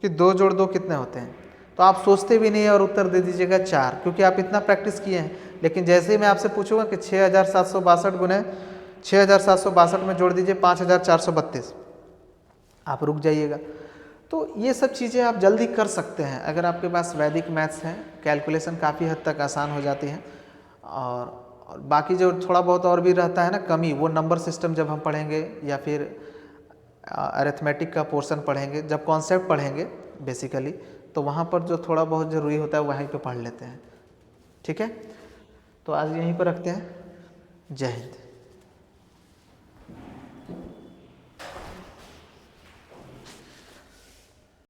कि 2 जोड़ 2 कितने होते हैं, तो आप सोचते भी नहीं है और उत्तर दे दीजिएगा 4, क्योंकि आप इतना प्रैक्टिस किए हैं। लेकिन जैसे ही मैं आपसे पूछूंगा कि 6762 गुने 6762 में जोड़ दीजिए 5432, आप रुक जाइएगा। तो ये सब चीज़ें आप जल्दी कर सकते हैं अगर आपके पास वैदिक मैथ्स है। कैलकुलेशन काफ़ी हद तक आसान हो जाती है। और बाकी जो थोड़ा बहुत और भी रहता है ना कमी, वो नंबर सिस्टम जब हम पढ़ेंगे या फिर अरिथमेटिक का पोर्शन पढ़ेंगे, जब कॉन्सेप्ट पढ़ेंगे बेसिकली, तो वहाँ पर जो थोड़ा बहुत ज़रूरी होता है वहीं पे पढ़ लेते हैं। ठीक है, तो आज यहीं पर रखते हैं। जय हिंद।